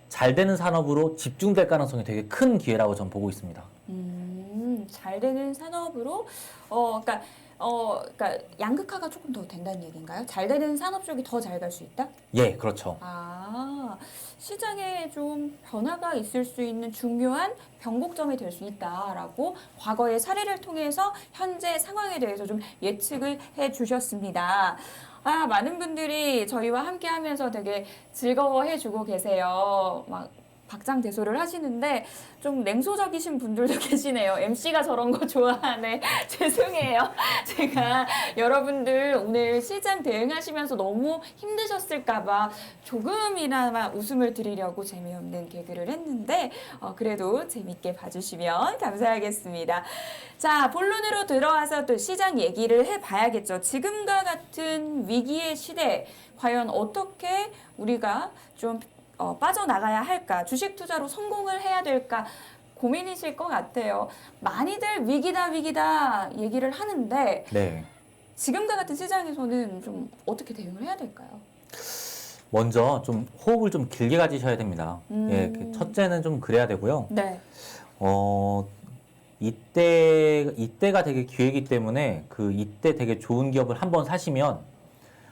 Speaker 2: 잘 되는 산업으로 집중될 가능성이 되게 큰 기회라고 저는 보고 있습니다.
Speaker 1: 잘 되는 산업으로, 그러니까 양극화가 조금 더 된다는 얘기인가요? 잘 되는 산업 쪽이 더 잘 갈 수 있다?
Speaker 2: 예, 그렇죠.
Speaker 1: 아, 시장에 좀 변화가 있을 수 있는 중요한 변곡점이 될 수 있다라고 과거의 사례를 통해서 현재 상황에 대해서 좀 예측을 해 주셨습니다. 아, 많은 분들이 저희와 함께 하면서 되게 즐거워해 주고 계세요. 막 박장대소를 하시는데 좀 냉소적이신 분들도 계시네요. MC가 저런 거 좋아하네. 죄송해요. 제가 여러분들 오늘 시장 대응하시면서 너무 힘드셨을까봐 조금이나마 웃음을 드리려고 재미없는 개그를 했는데 그래도 재밌게 봐주시면 감사하겠습니다. 자, 본론으로 들어와서 또 시장 얘기를 해봐야겠죠. 지금과 같은 위기의 시대 과연 어떻게 우리가 좀 빠져나가야 할까? 주식 투자로 성공을 해야 될까? 고민이실 것 같아요. 많이들 위기다 얘기를 하는데
Speaker 2: 네.
Speaker 1: 지금과 같은 시장에서는 좀 어떻게 대응을 해야 될까요?
Speaker 2: 먼저 좀 호흡을 좀 길게 가지셔야 됩니다. 예, 첫째는 좀 그래야 되고요.
Speaker 1: 네.
Speaker 2: 이때가 되게 기회이기 때문에 이때 되게 좋은 기업을 한번 사시면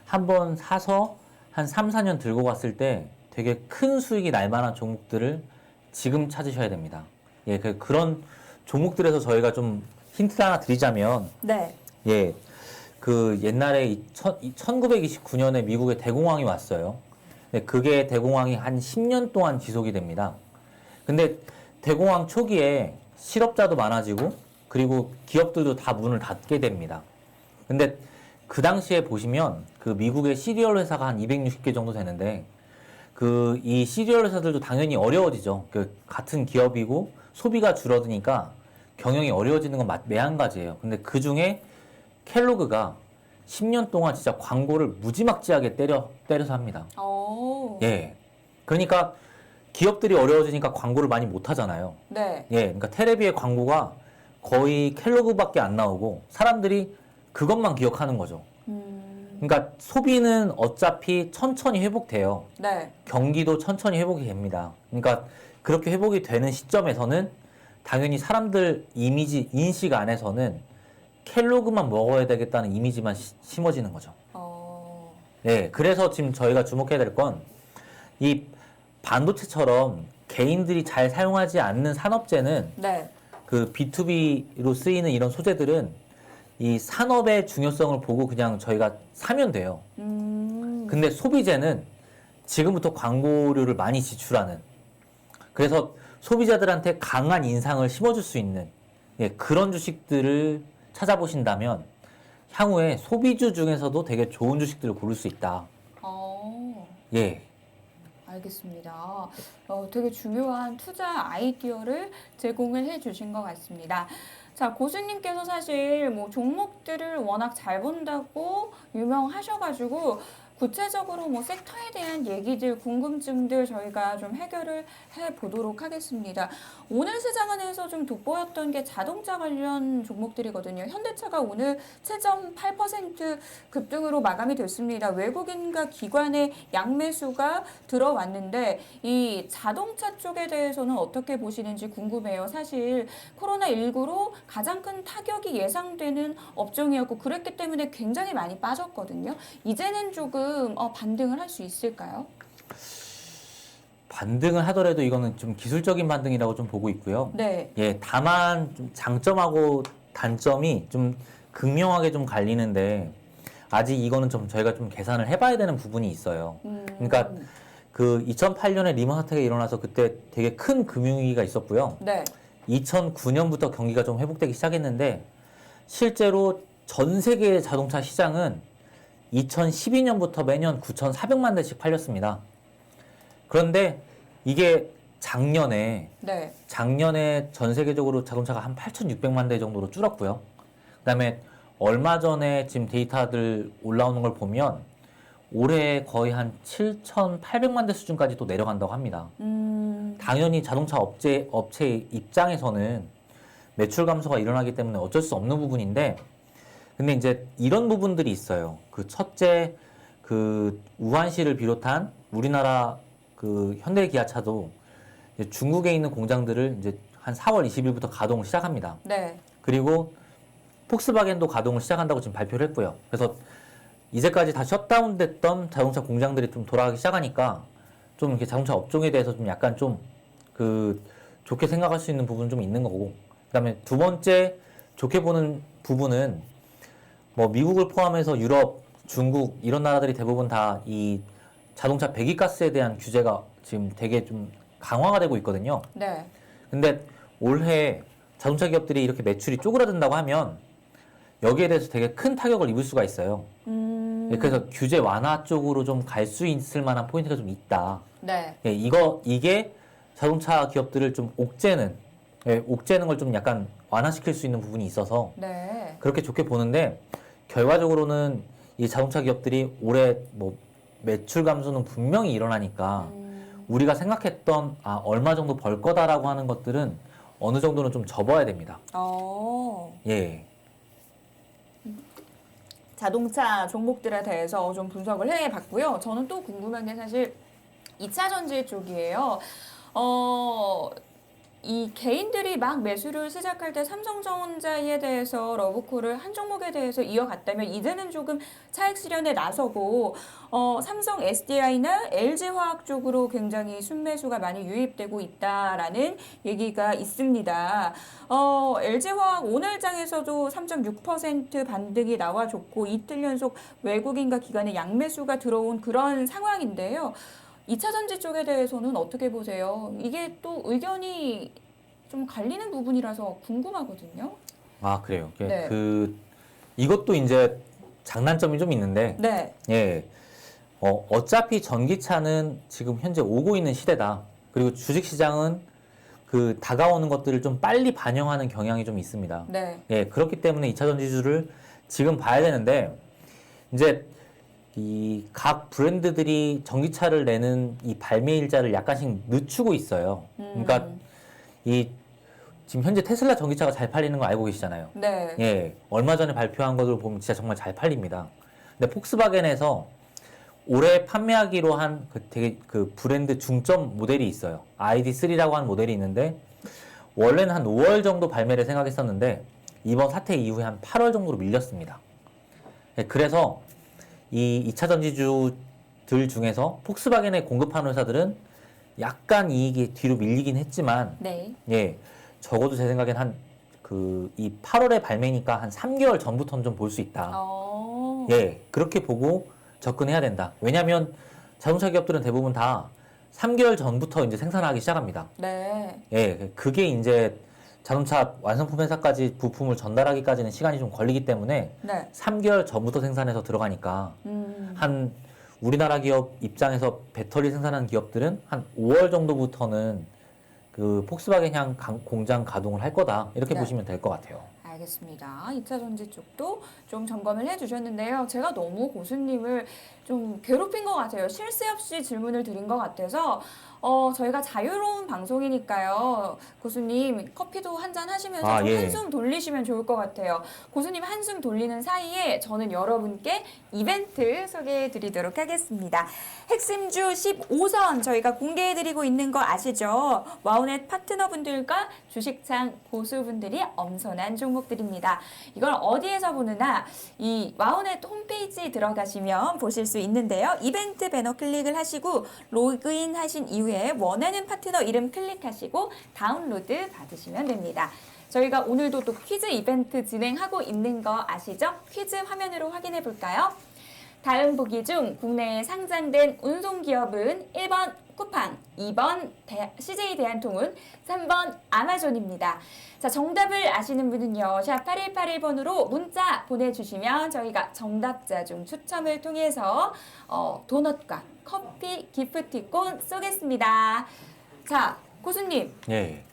Speaker 2: 한번 사서 한 3, 4년 들고 갔을 때 되게 큰 수익이 날 만한 종목들을 지금 찾으셔야 됩니다. 예, 그런 종목들에서 저희가 좀 힌트 하나 드리자면,
Speaker 1: 네.
Speaker 2: 예, 옛날에 1929년에 미국에 대공황이 왔어요. 네, 그게 대공황이 한 10년 동안 지속이 됩니다. 근데 대공황 초기에 실업자도 많아지고, 그리고 기업들도 다 문을 닫게 됩니다. 근데 그 당시에 보시면 미국의 시리얼 회사가 한 260개 정도 되는데 이 시리얼 회사들도 당연히 어려워지죠. 같은 기업이고 소비가 줄어드니까 경영이 어려워지는 건 매한가지예요. 근데 그 중에 켈로그가 10년 동안 진짜 광고를 무지막지하게 때려서 합니다.
Speaker 1: 오.
Speaker 2: 예. 그러니까 기업들이 어려워지니까 광고를 많이 못 하잖아요.
Speaker 1: 네.
Speaker 2: 예. 그러니까 테레비의 광고가 거의 켈로그밖에 안 나오고 사람들이 그것만 기억하는 거죠. 그러니까 소비는 어차피 천천히 회복돼요.
Speaker 1: 네.
Speaker 2: 경기도 천천히 회복이 됩니다. 그러니까 그렇게 회복이 되는 시점에서는 당연히 사람들 인식 안에서는 켈로그만 먹어야 되겠다는 이미지만 심어지는 거죠. 네, 그래서 지금 저희가 주목해야 될 건 이 반도체처럼 개인들이 잘 사용하지 않는 산업재는
Speaker 1: 네.
Speaker 2: B2B로 쓰이는 이런 소재들은 이 산업의 중요성을 보고 그냥 저희가 사면 돼요. 근데 소비재는 지금부터 광고료를 많이 지출하는, 그래서 소비자들한테 강한 인상을 심어줄 수 있는 그런 주식들을 찾아보신다면 향후에 소비주 중에서도 되게 좋은 주식들을 고를 수 있다. 예.
Speaker 1: 알겠습니다. 되게 중요한 투자 아이디어를 제공을 해주신 것 같습니다. 자, 고수님께서 사실 뭐 종목들을 워낙 잘 본다고 유명하셔가지고 구체적으로 뭐 섹터에 대한 얘기들, 궁금증들 저희가 좀 해결을 해보도록 하겠습니다. 오늘 시장 안에서 좀 돋보였던 게 자동차 관련 종목들이거든요. 현대차가 오늘 7.8% 급등으로 마감이 됐습니다. 외국인과 기관의 양매수가 들어왔는데 이 자동차 쪽에 대해서는 어떻게 보시는지 궁금해요. 사실 코로나19로 가장 큰 타격이 예상되는 업종이었고 그랬기 때문에 굉장히 많이 빠졌거든요. 이제는 조금 반등을 할 수 있을까요?
Speaker 2: 반등을 하더라도 이거는 좀 기술적인 반등이라고 좀 보고 있고요.
Speaker 1: 네.
Speaker 2: 예, 다만 좀 장점하고 단점이 좀 극명하게 좀 갈리는데 아직 이거는 좀 저희가 좀 계산을 해봐야 되는 부분이 있어요. 그러니까 2008년에 리먼 사태가 일어나서 그때 되게 큰 금융위기가 있었고요.
Speaker 1: 네.
Speaker 2: 2009년부터 경기가 좀 회복되기 시작했는데 실제로 전 세계의 자동차 시장은 2012년부터 매년 9,400만 대씩 팔렸습니다. 그런데 이게 작년에 전 세계적으로 자동차가 한 8,600만 대 정도로 줄었고요. 그다음에 얼마 전에 지금 데이터들 올라오는 걸 보면 올해 거의 한 7,800만 대 수준까지 또 내려간다고 합니다. 당연히 자동차 업체 입장에서는 매출 감소가 일어나기 때문에 어쩔 수 없는 부분인데 근데 이제 이런 부분들이 있어요. 첫째, 우한시를 비롯한 우리나라 현대기아차도 이제 중국에 있는 공장들을 이제 한 4월 20일부터 가동을 시작합니다.
Speaker 1: 네.
Speaker 2: 그리고 폭스바겐도 가동을 시작한다고 지금 발표를 했고요. 그래서 이제까지 다 셧다운됐던 자동차 공장들이 좀 돌아가기 시작하니까 좀 이렇게 자동차 업종에 대해서 좀 약간 좀 좋게 생각할 수 있는 부분은 좀 있는 거고. 그다음에 두 번째 좋게 보는 부분은 뭐 미국을 포함해서 유럽, 중국 이런 나라들이 대부분 다 이 자동차 배기가스에 대한 규제가 지금 되게 좀 강화가 되고 있거든요.
Speaker 1: 네.
Speaker 2: 근데 올해 자동차 기업들이 이렇게 매출이 쪼그라든다고 하면 여기에 대해서 되게 큰 타격을 입을 수가 있어요. 그래서 규제 완화 쪽으로 좀 갈 수 있을 만한 포인트가 좀 있다.
Speaker 1: 네.
Speaker 2: 예, 이게 자동차 기업들을 좀 옥죄는 걸 좀 약간 완화시킬 수 있는 부분이 있어서
Speaker 1: 네.
Speaker 2: 그렇게 좋게 보는데 결과적으로는 이 자동차 기업들이 올해 뭐 매출 감소는 분명히 일어나니까 우리가 생각했던 얼마 정도 벌 거다라고 하는 것들은 어느 정도는 좀 접어야 됩니다. 예.
Speaker 1: 자동차 종목들에 대해서 좀 분석을 해봤고요. 저는 또 궁금한 게 사실 2차 전지 쪽이에요. 이 개인들이 막 매수를 시작할 때 삼성전자에 대해서 러브콜을 한 종목에 대해서 이어갔다면 이제는 조금 차익 실현에 나서고 삼성 SDI나 LG화학 쪽으로 굉장히 순매수가 많이 유입되고 있다라는 얘기가 있습니다. LG화학 오늘장에서도 3.6% 반등이 나와줬고 이틀 연속 외국인과 기관의 양매수가 들어온 그런 상황인데요. 2차 전지 쪽에 대해서는 어떻게 보세요? 이게 또 의견이 좀 갈리는 부분이라서 궁금하거든요.
Speaker 2: 아, 그래요.
Speaker 1: 네.
Speaker 2: 이것도 이제 장단점이 좀 있는데,
Speaker 1: 네.
Speaker 2: 예. 어차피 전기차는 지금 현재 오고 있는 시대다. 그리고 주식시장은 그 다가오는 것들을 좀 빨리 반영하는 경향이 좀 있습니다.
Speaker 1: 네.
Speaker 2: 예, 그렇기 때문에 2차 전지주를 지금 봐야 되는데, 이제 이 각 브랜드들이 전기차를 내는 이 발매 일자를 약간씩 늦추고 있어요. 그러니까 지금 현재 테슬라 전기차가 잘 팔리는 거 알고 계시잖아요.
Speaker 1: 네.
Speaker 2: 예, 얼마 전에 발표한 것을 보면 진짜 정말 잘 팔립니다. 근데 폭스바겐에서 올해 판매하기로 한 되게 그 브랜드 중점 모델이 있어요. ID3라고 하는 모델이 있는데 원래는 한 5월 정도 발매를 생각했었는데 이번 사태 이후에 한 8월 정도로 밀렸습니다. 예, 그래서 이 2차 전지주들 중에서 폭스바겐에 공급하는 회사들은 약간 이익이 뒤로 밀리긴 했지만,
Speaker 1: 네.
Speaker 2: 예, 적어도 제 생각엔 이 8월에 발매니까 한 3개월 전부터는 좀 볼 수 있다. 예, 그렇게 보고 접근해야 된다. 왜냐면 자동차 기업들은 대부분 다 3개월 전부터 이제 생산하기 시작합니다.
Speaker 1: 네.
Speaker 2: 예, 그게 이제 자동차 완성품 회사까지 부품을 전달하기까지는 시간이 좀 걸리기 때문에
Speaker 1: 네.
Speaker 2: 3개월 전부터 생산해서 들어가니까 한 우리나라 기업 입장에서 배터리 생산하는 기업들은 한 5월 정도부터는 그 폭스바겐 공장 가동을 할 거다. 이렇게
Speaker 1: 네.
Speaker 2: 보시면 될 것 같아요.
Speaker 1: 알겠습니다. 2차 전지 쪽도 좀 점검을 해주셨는데요. 제가 너무 고수님을 좀 괴롭힌 것 같아요. 쉴 새 없이 질문을 드린 것 같아서 저희가 자유로운 방송이니까요. 고수님 커피도 한잔 하시면서 좀
Speaker 2: 예.
Speaker 1: 한숨 돌리시면 좋을 것 같아요. 고수님 한숨 돌리는 사이에 저는 여러분께 이벤트 소개해 드리도록 하겠습니다. 핵심주 15선 저희가 공개해 드리고 있는 거 아시죠? 와우넷 파트너분들과 주식창 고수분들이 엄선한 종목들입니다. 이걸 어디에서 보느냐? 이 와우넷 홈페이지 들어가시면 보실 수 있는데요. 이벤트 배너 클릭을 하시고 로그인 하신 이후에 원하는 파트너 이름 클릭하시고 다운로드 받으시면 됩니다. 저희가 오늘도 또 퀴즈 이벤트 진행하고 있는 거 아시죠? 퀴즈 화면으로 확인해 볼까요? 다음 보기 중 국내에 상장된 운송기업은 1번 쿠팡, 2번 CJ 대한통운, 3번 아마존입니다. 자, 정답을 아시는 분은요. 샵 8181번으로 문자 보내주시면 저희가 정답자 중 추첨을 통해서 도넛과 커피 기프티콘 쏘겠습니다. 자, 고수님.
Speaker 2: 예.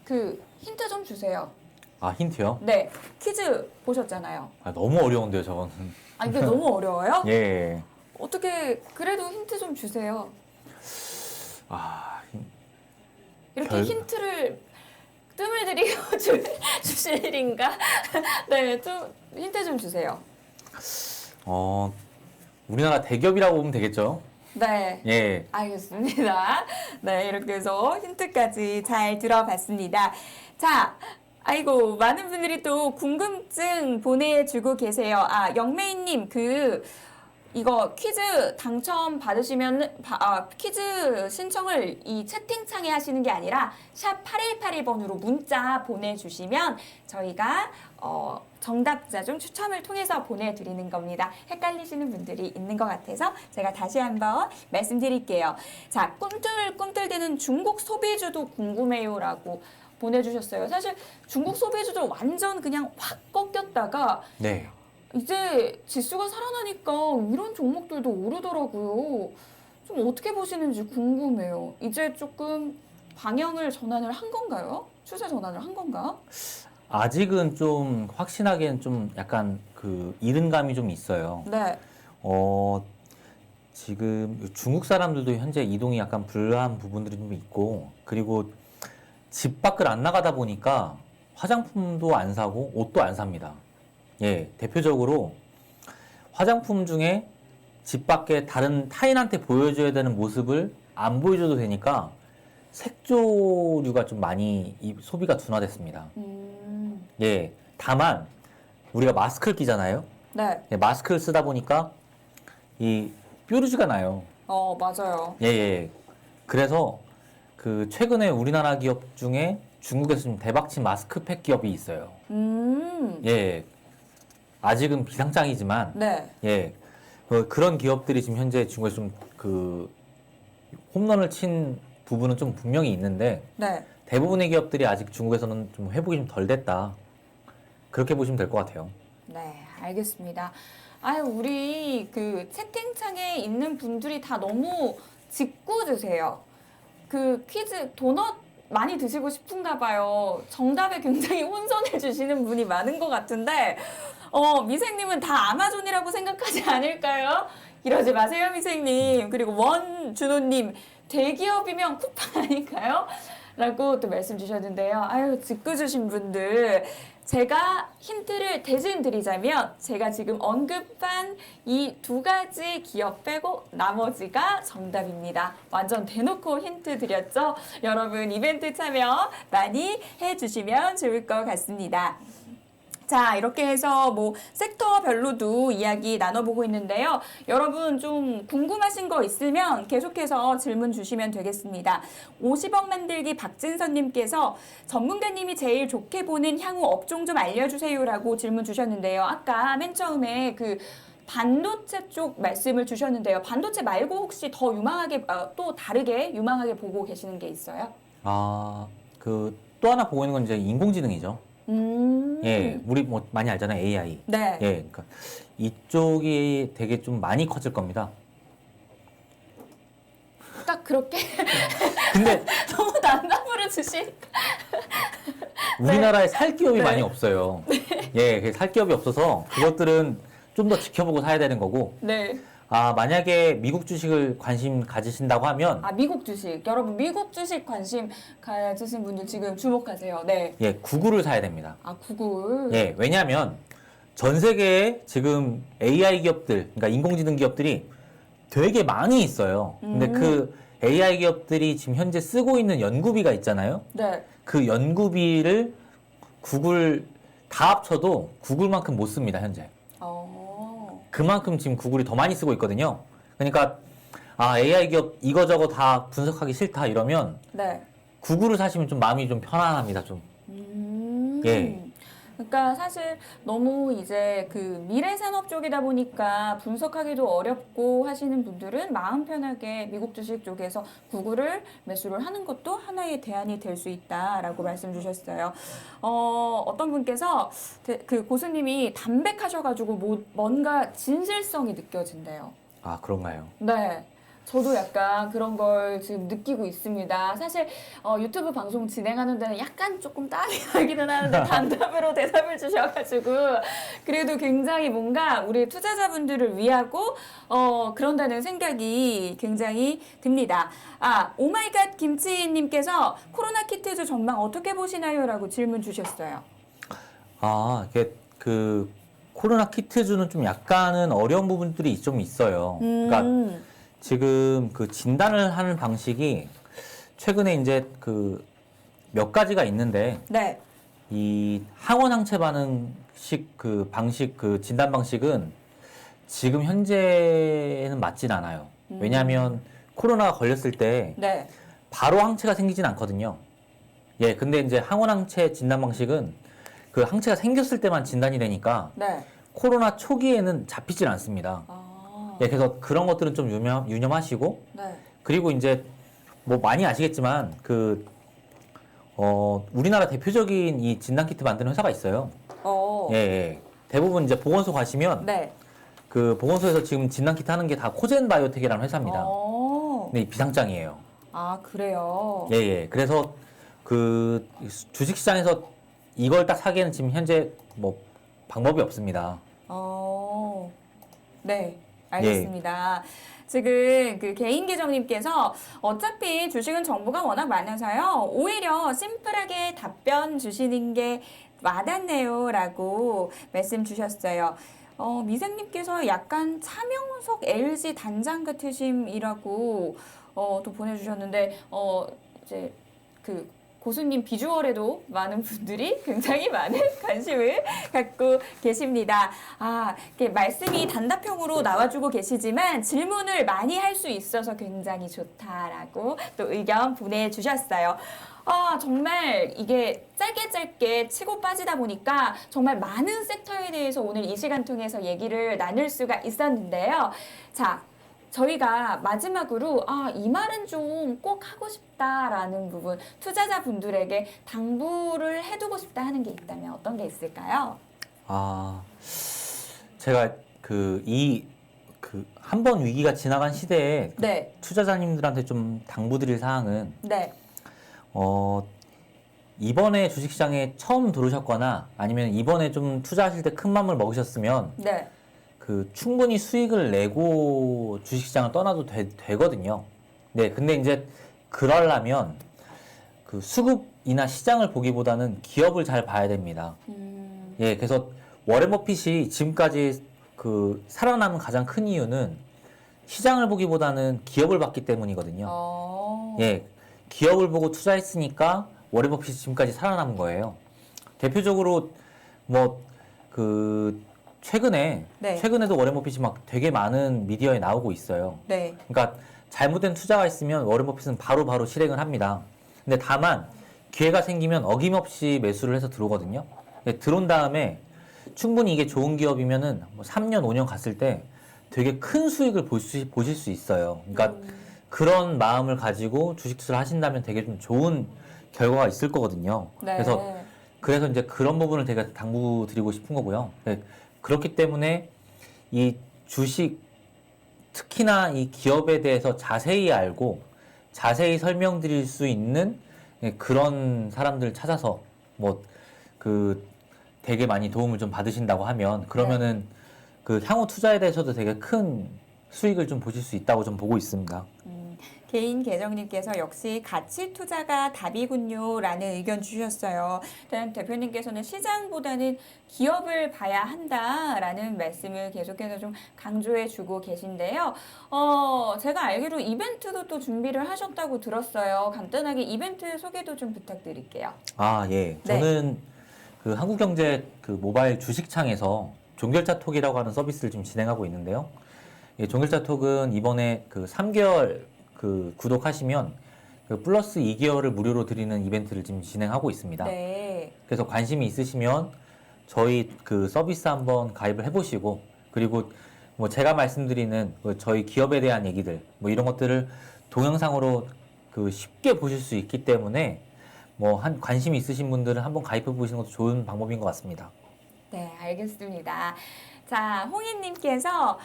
Speaker 1: 그 힌트 좀 주세요.
Speaker 2: 아, 힌트요?
Speaker 1: 네, 퀴즈 보셨잖아요.
Speaker 2: 너무 어려운데요, 저거는.
Speaker 1: 이게 너무 어려워요?
Speaker 2: 예.
Speaker 1: 어떻게 그래도 힌트 좀 주세요. 이렇게 힌트를 뜸을 들이고 주실 일인가? 네, 좀 힌트 좀 주세요.
Speaker 2: 우리나라 대기업이라고 보면 되겠죠?
Speaker 1: 네.
Speaker 2: 예.
Speaker 1: 알겠습니다. 네, 이렇게 해서 힌트까지 잘 들어봤습니다. 자, 아이고, 많은 분들이 또 궁금증 보내주고 계세요. 영매인님, 이거 퀴즈 당첨 받으시면 퀴즈 신청을 이 채팅창에 하시는 게 아니라 샵 8181번으로 문자 보내주시면 저희가 정답자 중 추첨을 통해서 보내드리는 겁니다. 헷갈리시는 분들이 있는 것 같아서 제가 다시 한번 말씀드릴게요. 자, 꿈틀꿈틀대는 중국 소비주도 궁금해요라고 보내주셨어요. 사실 중국 소비주도 완전 그냥 확 꺾였다가
Speaker 2: 네.
Speaker 1: 이제 지수가 살아나니까 이런 종목들도 오르더라고요. 좀 어떻게 보시는지 궁금해요. 이제 조금 방향을 전환을 한 건가요? 추세 전환을 한 건가?
Speaker 2: 아직은 좀 확신하기엔 좀 약간 그 이른 감이 좀 있어요.
Speaker 1: 네.
Speaker 2: 지금 중국 사람들도 현재 이동이 약간 불안한 부분들이 좀 있고, 그리고 집 밖을 안 나가다 보니까 화장품도 안 사고 옷도 안 삽니다. 예, 대표적으로 화장품 중에 집 밖에 다른 타인한테 보여줘야 되는 모습을 안 보여줘도 되니까 색조류가 좀 많이 소비가 둔화됐습니다. 예, 다만 우리가 마스크를 끼잖아요.
Speaker 1: 네.
Speaker 2: 예, 마스크를 쓰다 보니까 이 뾰루지가 나요.
Speaker 1: 맞아요.
Speaker 2: 예, 예. 그래서 그 최근에 우리나라 기업 중에 중국에서 좀 대박친 마스크팩 기업이 있어요. 예. 아직은 비상장이지만,
Speaker 1: 네.
Speaker 2: 예. 그런 기업들이 지금 현재 중국에서 좀 그 홈런을 친 부분은 좀 분명히 있는데,
Speaker 1: 네.
Speaker 2: 대부분의 기업들이 아직 중국에서는 좀 회복이 좀 덜 됐다. 그렇게 보시면 될 것 같아요.
Speaker 1: 네, 알겠습니다. 아유, 우리 그 채팅창에 있는 분들이 다 너무 짓궂으세요. 그 퀴즈 도넛 많이 드시고 싶은가 봐요. 정답에 굉장히 혼선해 주시는 분이 많은 것 같은데, 미생님은 다 아마존이라고 생각하지 않을까요? 이러지 마세요, 미생님. 그리고 원준호님, 대기업이면 쿠팡 아닐까요? 라고 또 말씀 주셨는데요. 아유, 짓궂으신 분들. 제가 힌트를 대신 드리자면 제가 지금 언급한 이 두 가지 기업 빼고 나머지가 정답입니다. 완전 대놓고 힌트 드렸죠? 여러분 이벤트 참여 많이 해주시면 좋을 것 같습니다. 자, 이렇게 해서 뭐 섹터별로도 이야기 나눠보고 있는데요. 여러분 좀 궁금하신 거 있으면 계속해서 질문 주시면 되겠습니다. 50억 만들기 박진선님께서 전문가님이 제일 좋게 보는 향후 업종 좀 알려주세요라고 질문 주셨는데요. 아까 맨 처음에 그 반도체 쪽 말씀을 주셨는데요. 반도체 말고 혹시 더 유망하게 또 다르게 유망하게 보고 계시는 게 있어요?
Speaker 2: 그 또 하나 보고 있는 건 이제 인공지능이죠. 예, 우리 뭐 많이 알잖아요, AI.
Speaker 1: 네.
Speaker 2: 예, 그러니까 이쪽이 되게 좀 많이 커질 겁니다.
Speaker 1: 딱 그렇게
Speaker 2: 근데
Speaker 1: 너무 단답으로 주시니까.
Speaker 2: 우리나라에 살 기업이
Speaker 1: 네.
Speaker 2: 많이 없어요. 예, 살 기업이 없어서 그것들은 좀 더 지켜보고 사야 되는 거고.
Speaker 1: 네.
Speaker 2: 만약에 미국 주식을 관심 가지신다고 하면,
Speaker 1: 미국 주식. 여러분, 미국 주식 관심 가지신 분들 지금 주목하세요. 네.
Speaker 2: 예, 구글을 사야 됩니다.
Speaker 1: 구글.
Speaker 2: 예, 왜냐하면 전 세계에 지금 AI 기업들, 그러니까 인공지능 기업들이 되게 많이 있어요. 근데 그 AI 기업들이 지금 현재 쓰고 있는 연구비가 있잖아요.
Speaker 1: 네.
Speaker 2: 그 연구비를 구글 다 합쳐도 구글만큼 못 씁니다, 현재. 그만큼 지금 구글이 더 많이 쓰고 있거든요. 그러니까 AI 기업 이거저거 다 분석하기 싫다 이러면
Speaker 1: 네.
Speaker 2: 구글을 사시면 좀 마음이 좀 편안합니다, 좀. 예.
Speaker 1: 그러니까 사실 너무 이제 그 미래 산업 쪽이다 보니까 분석하기도 어렵고 하시는 분들은 마음 편하게 미국 주식 쪽에서 구글을 매수를 하는 것도 하나의 대안이 될 수 있다라고 말씀 주셨어요. 어떤 분께서 그 고수님이 담백하셔가지고 뭔가 진실성이 느껴진대요.
Speaker 2: 그런가요?
Speaker 1: 네. 저도 약간 그런 걸 지금 느끼고 있습니다. 사실 유튜브 방송 진행하는 데는 약간 조금 땀이 나기는 하는데 단답으로 대답을 주셔가지고 그래도 굉장히 뭔가 우리 투자자분들을 위하고 그런다는 생각이 굉장히 듭니다. 오마이갓 김치님께서 코로나 키트즈 전망 어떻게 보시나요? 라고 질문 주셨어요.
Speaker 2: 이게 그 코로나 키트주는 좀 약간은 어려운 부분들이 좀 있어요. 그러니까 지금 그 진단을 하는 방식이 최근에 이제 그 몇 가지가 있는데,
Speaker 1: 네.
Speaker 2: 이 항원 항체 반응식 그 방식 그 진단 방식은 지금 현재는 맞진 않아요. 왜냐하면 코로나가 걸렸을 때
Speaker 1: 네.
Speaker 2: 바로 항체가 생기진 않거든요. 예, 근데 이제 항원항체 진단 방식은 그 항체가 생겼을 때만 진단이 되니까
Speaker 1: 네.
Speaker 2: 코로나 초기에는 잡히질 않습니다.
Speaker 1: 아.
Speaker 2: 예, 그래서 그런 것들은 좀 유념하시고,
Speaker 1: 네.
Speaker 2: 그리고 이제 뭐 많이 아시겠지만 우리나라 대표적인 이 진단키트 만드는 회사가 있어요. 예, 예. 대부분 이제 보건소 가시면
Speaker 1: 네.
Speaker 2: 그 보건소에서 지금 진단키트 하는 게 다 코젠 바이오텍이라는 회사입니다. 네, 비상장이에요.
Speaker 1: 아, 그래요?
Speaker 2: 예, 예. 그래서 그 주식시장에서 이걸 딱 사기에는 지금 현재 뭐 방법이 없습니다.
Speaker 1: 네, 알겠습니다. 지금 그 개인 계정님께서 어차피 주식은 정보가 워낙 많아서요. 오히려 심플하게 답변 주시는 게 와닿네요. 라고 말씀 주셨어요. 미생님께서 약간 차명석 LG 단장 같으심이라고 또 보내주셨는데, 이제 그 고수님 비주얼에도 많은 분들이 굉장히 많은 관심을 갖고 계십니다. 아, 이렇게 말씀이 단답형으로 나와주고 계시지만 질문을 많이 할 수 있어서 굉장히 좋다라고 또 의견 보내주셨어요. 아, 정말 이게 짧게 치고 빠지다 보니까 정말 많은 섹터에 대해서 오늘 이 시간 통해서 얘기를 나눌 수가 있었는데요. 자, 저희가 마지막으로 이 말은 좀 꼭 하고 싶다라는 부분, 투자자분들에게 당부를 해두고 싶다 하는 게 있다면 어떤 게 있을까요?
Speaker 2: 제가 한 번 위기가 지나간 시대에
Speaker 1: 네.
Speaker 2: 투자자님들한테 좀 당부드릴 사항은
Speaker 1: 네.
Speaker 2: 이번에 주식시장에 처음 들어오셨거나 아니면 이번에 좀 투자하실 때 큰 맘을 먹으셨으면
Speaker 1: 네.
Speaker 2: 충분히 수익을 내고 주식시장을 떠나도 되거든요. 네, 근데 이제 그러려면 수급이나 시장을 보기보다는 기업을 잘 봐야 됩니다. 예, 그래서 워렌 버핏이 지금까지 살아남은 가장 큰 이유는 시장을 보기보다는 기업을 봤기 때문이거든요. 예, 기업을 보고 투자했으니까 워렌 버핏이 지금까지 살아남은 거예요. 대표적으로 최근에도 워렌 버핏이 막 되게 많은 미디어에 나오고 있어요.
Speaker 1: 네.
Speaker 2: 그러니까 잘못된 투자가 있으면 워렌 버핏은 바로 실행을 합니다. 근데 다만 기회가 생기면 어김없이 매수를 해서 들어오거든요. 들어온 다음에 충분히 이게 좋은 기업이면은 3년, 5년 갔을 때 되게 큰 수익을 보실 수 있어요. 그러니까 그런 마음을 가지고 주식 투자를 하신다면 되게 좀 좋은 결과가 있을 거거든요.
Speaker 1: 네.
Speaker 2: 그래서 이제 그런 부분을 되게 당부드리고 싶은 거고요. 그렇기 때문에 이 주식, 특히나 이 기업에 대해서 자세히 알고 자세히 설명드릴 수 있는 그런 사람들을 찾아서 되게 많이 도움을 좀 받으신다고 하면 그러면은 향후 투자에 대해서도 되게 큰 수익을 좀 보실 수 있다고 좀 보고 있습니다.
Speaker 1: 개인 계정님께서 역시 가치 투자가 답이군요라는 의견 주셨어요. 일단 대표님께서는 시장보다는 기업을 봐야 한다라는 말씀을 계속해서 좀 강조해주고 계신데요. 제가 알기로 이벤트도 또 준비를 하셨다고 들었어요. 간단하게 이벤트 소개도 좀 부탁드릴게요.
Speaker 2: 예.
Speaker 1: 네.
Speaker 2: 저는 한국경제 모바일 주식창에서 종결자 톡이라고 하는 서비스를 지금 진행하고 있는데요. 종결자 톡은 이번에 3개월 구독하시면 플러스 2개월을 무료로 드리는 이벤트를 지금 진행하고 있습니다.
Speaker 1: 네.
Speaker 2: 그래서 관심이 있으시면 저희 서비스 한번 가입을 해보시고, 그리고 제가 말씀드리는 저희 기업에 대한 얘기들 이런 것들을 동영상으로 쉽게 보실 수 있기 때문에 관심 있으신 분들은 한번 가입해 보시는 것도 좋은 방법인 것 같습니다.
Speaker 1: 네, 알겠습니다. 자, 홍희님께서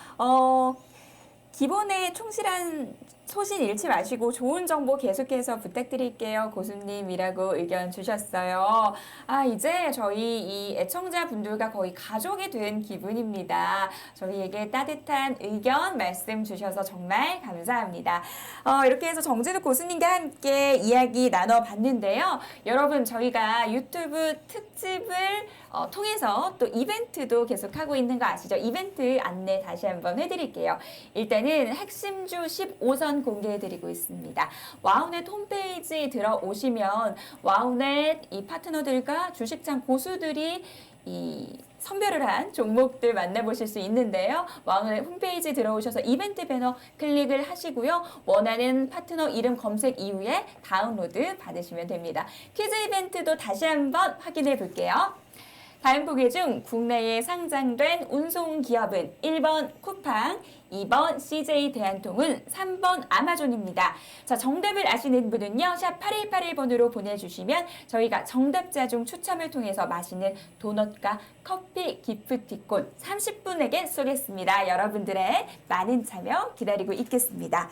Speaker 1: 기본에 충실한 소신 잃지 마시고 좋은 정보 계속해서 부탁드릴게요. 고수님이라고 의견 주셨어요. 이제 저희 이 애청자분들과 거의 가족이 된 기분입니다. 저희에게 따뜻한 의견 말씀 주셔서 정말 감사합니다. 이렇게 해서 정진욱 고수님과 함께 이야기 나눠봤는데요. 여러분, 저희가 유튜브 특집을 통해서 또 이벤트도 계속하고 있는 거 아시죠? 이벤트 안내 다시 한번 해드릴게요. 일단은 핵심주 15선 공개해드리고 있습니다. 와우넷 홈페이지 들어오시면 와우넷 이 파트너들과 주식창 고수들이 이 선별을 한 종목들 만나보실 수 있는데요. 와운의 홈페이지 들어오셔서 이벤트 배너 클릭을 하시고요. 원하는 파트너 이름 검색 이후에 다운로드 받으시면 됩니다. 퀴즈 이벤트도 다시 한번 확인해 볼게요. 다음 보기 중 국내에 상장된 운송 기업은 1번 쿠팡, 2번 CJ 대한통운, 3번 아마존입니다. 자, 정답을 아시는 분은요. 샵 8181번으로 보내주시면 저희가 정답자 중 추첨을 통해서 맛있는 도넛과 커피 기프티콘 30분에게 쏘겠습니다. 여러분들의 많은 참여 기다리고 있겠습니다.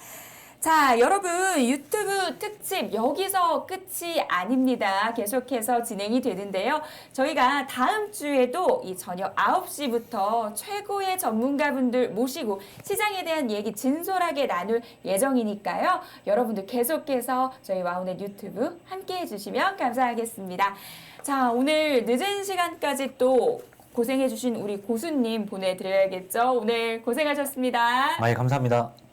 Speaker 1: 자, 여러분 유튜브 특집 여기서 끝이 아닙니다. 계속해서 진행이 되는데요. 저희가 다음 주에도 이 저녁 9시부터 최고의 전문가분들 모시고 시장에 대한 얘기 진솔하게 나눌 예정이니까요. 여러분들 계속해서 저희 와우넷 유튜브 함께 해주시면 감사하겠습니다. 자, 오늘 늦은 시간까지 또 고생해주신 우리 고수님 보내드려야겠죠. 오늘 고생하셨습니다.
Speaker 2: 아, 예, 감사합니다.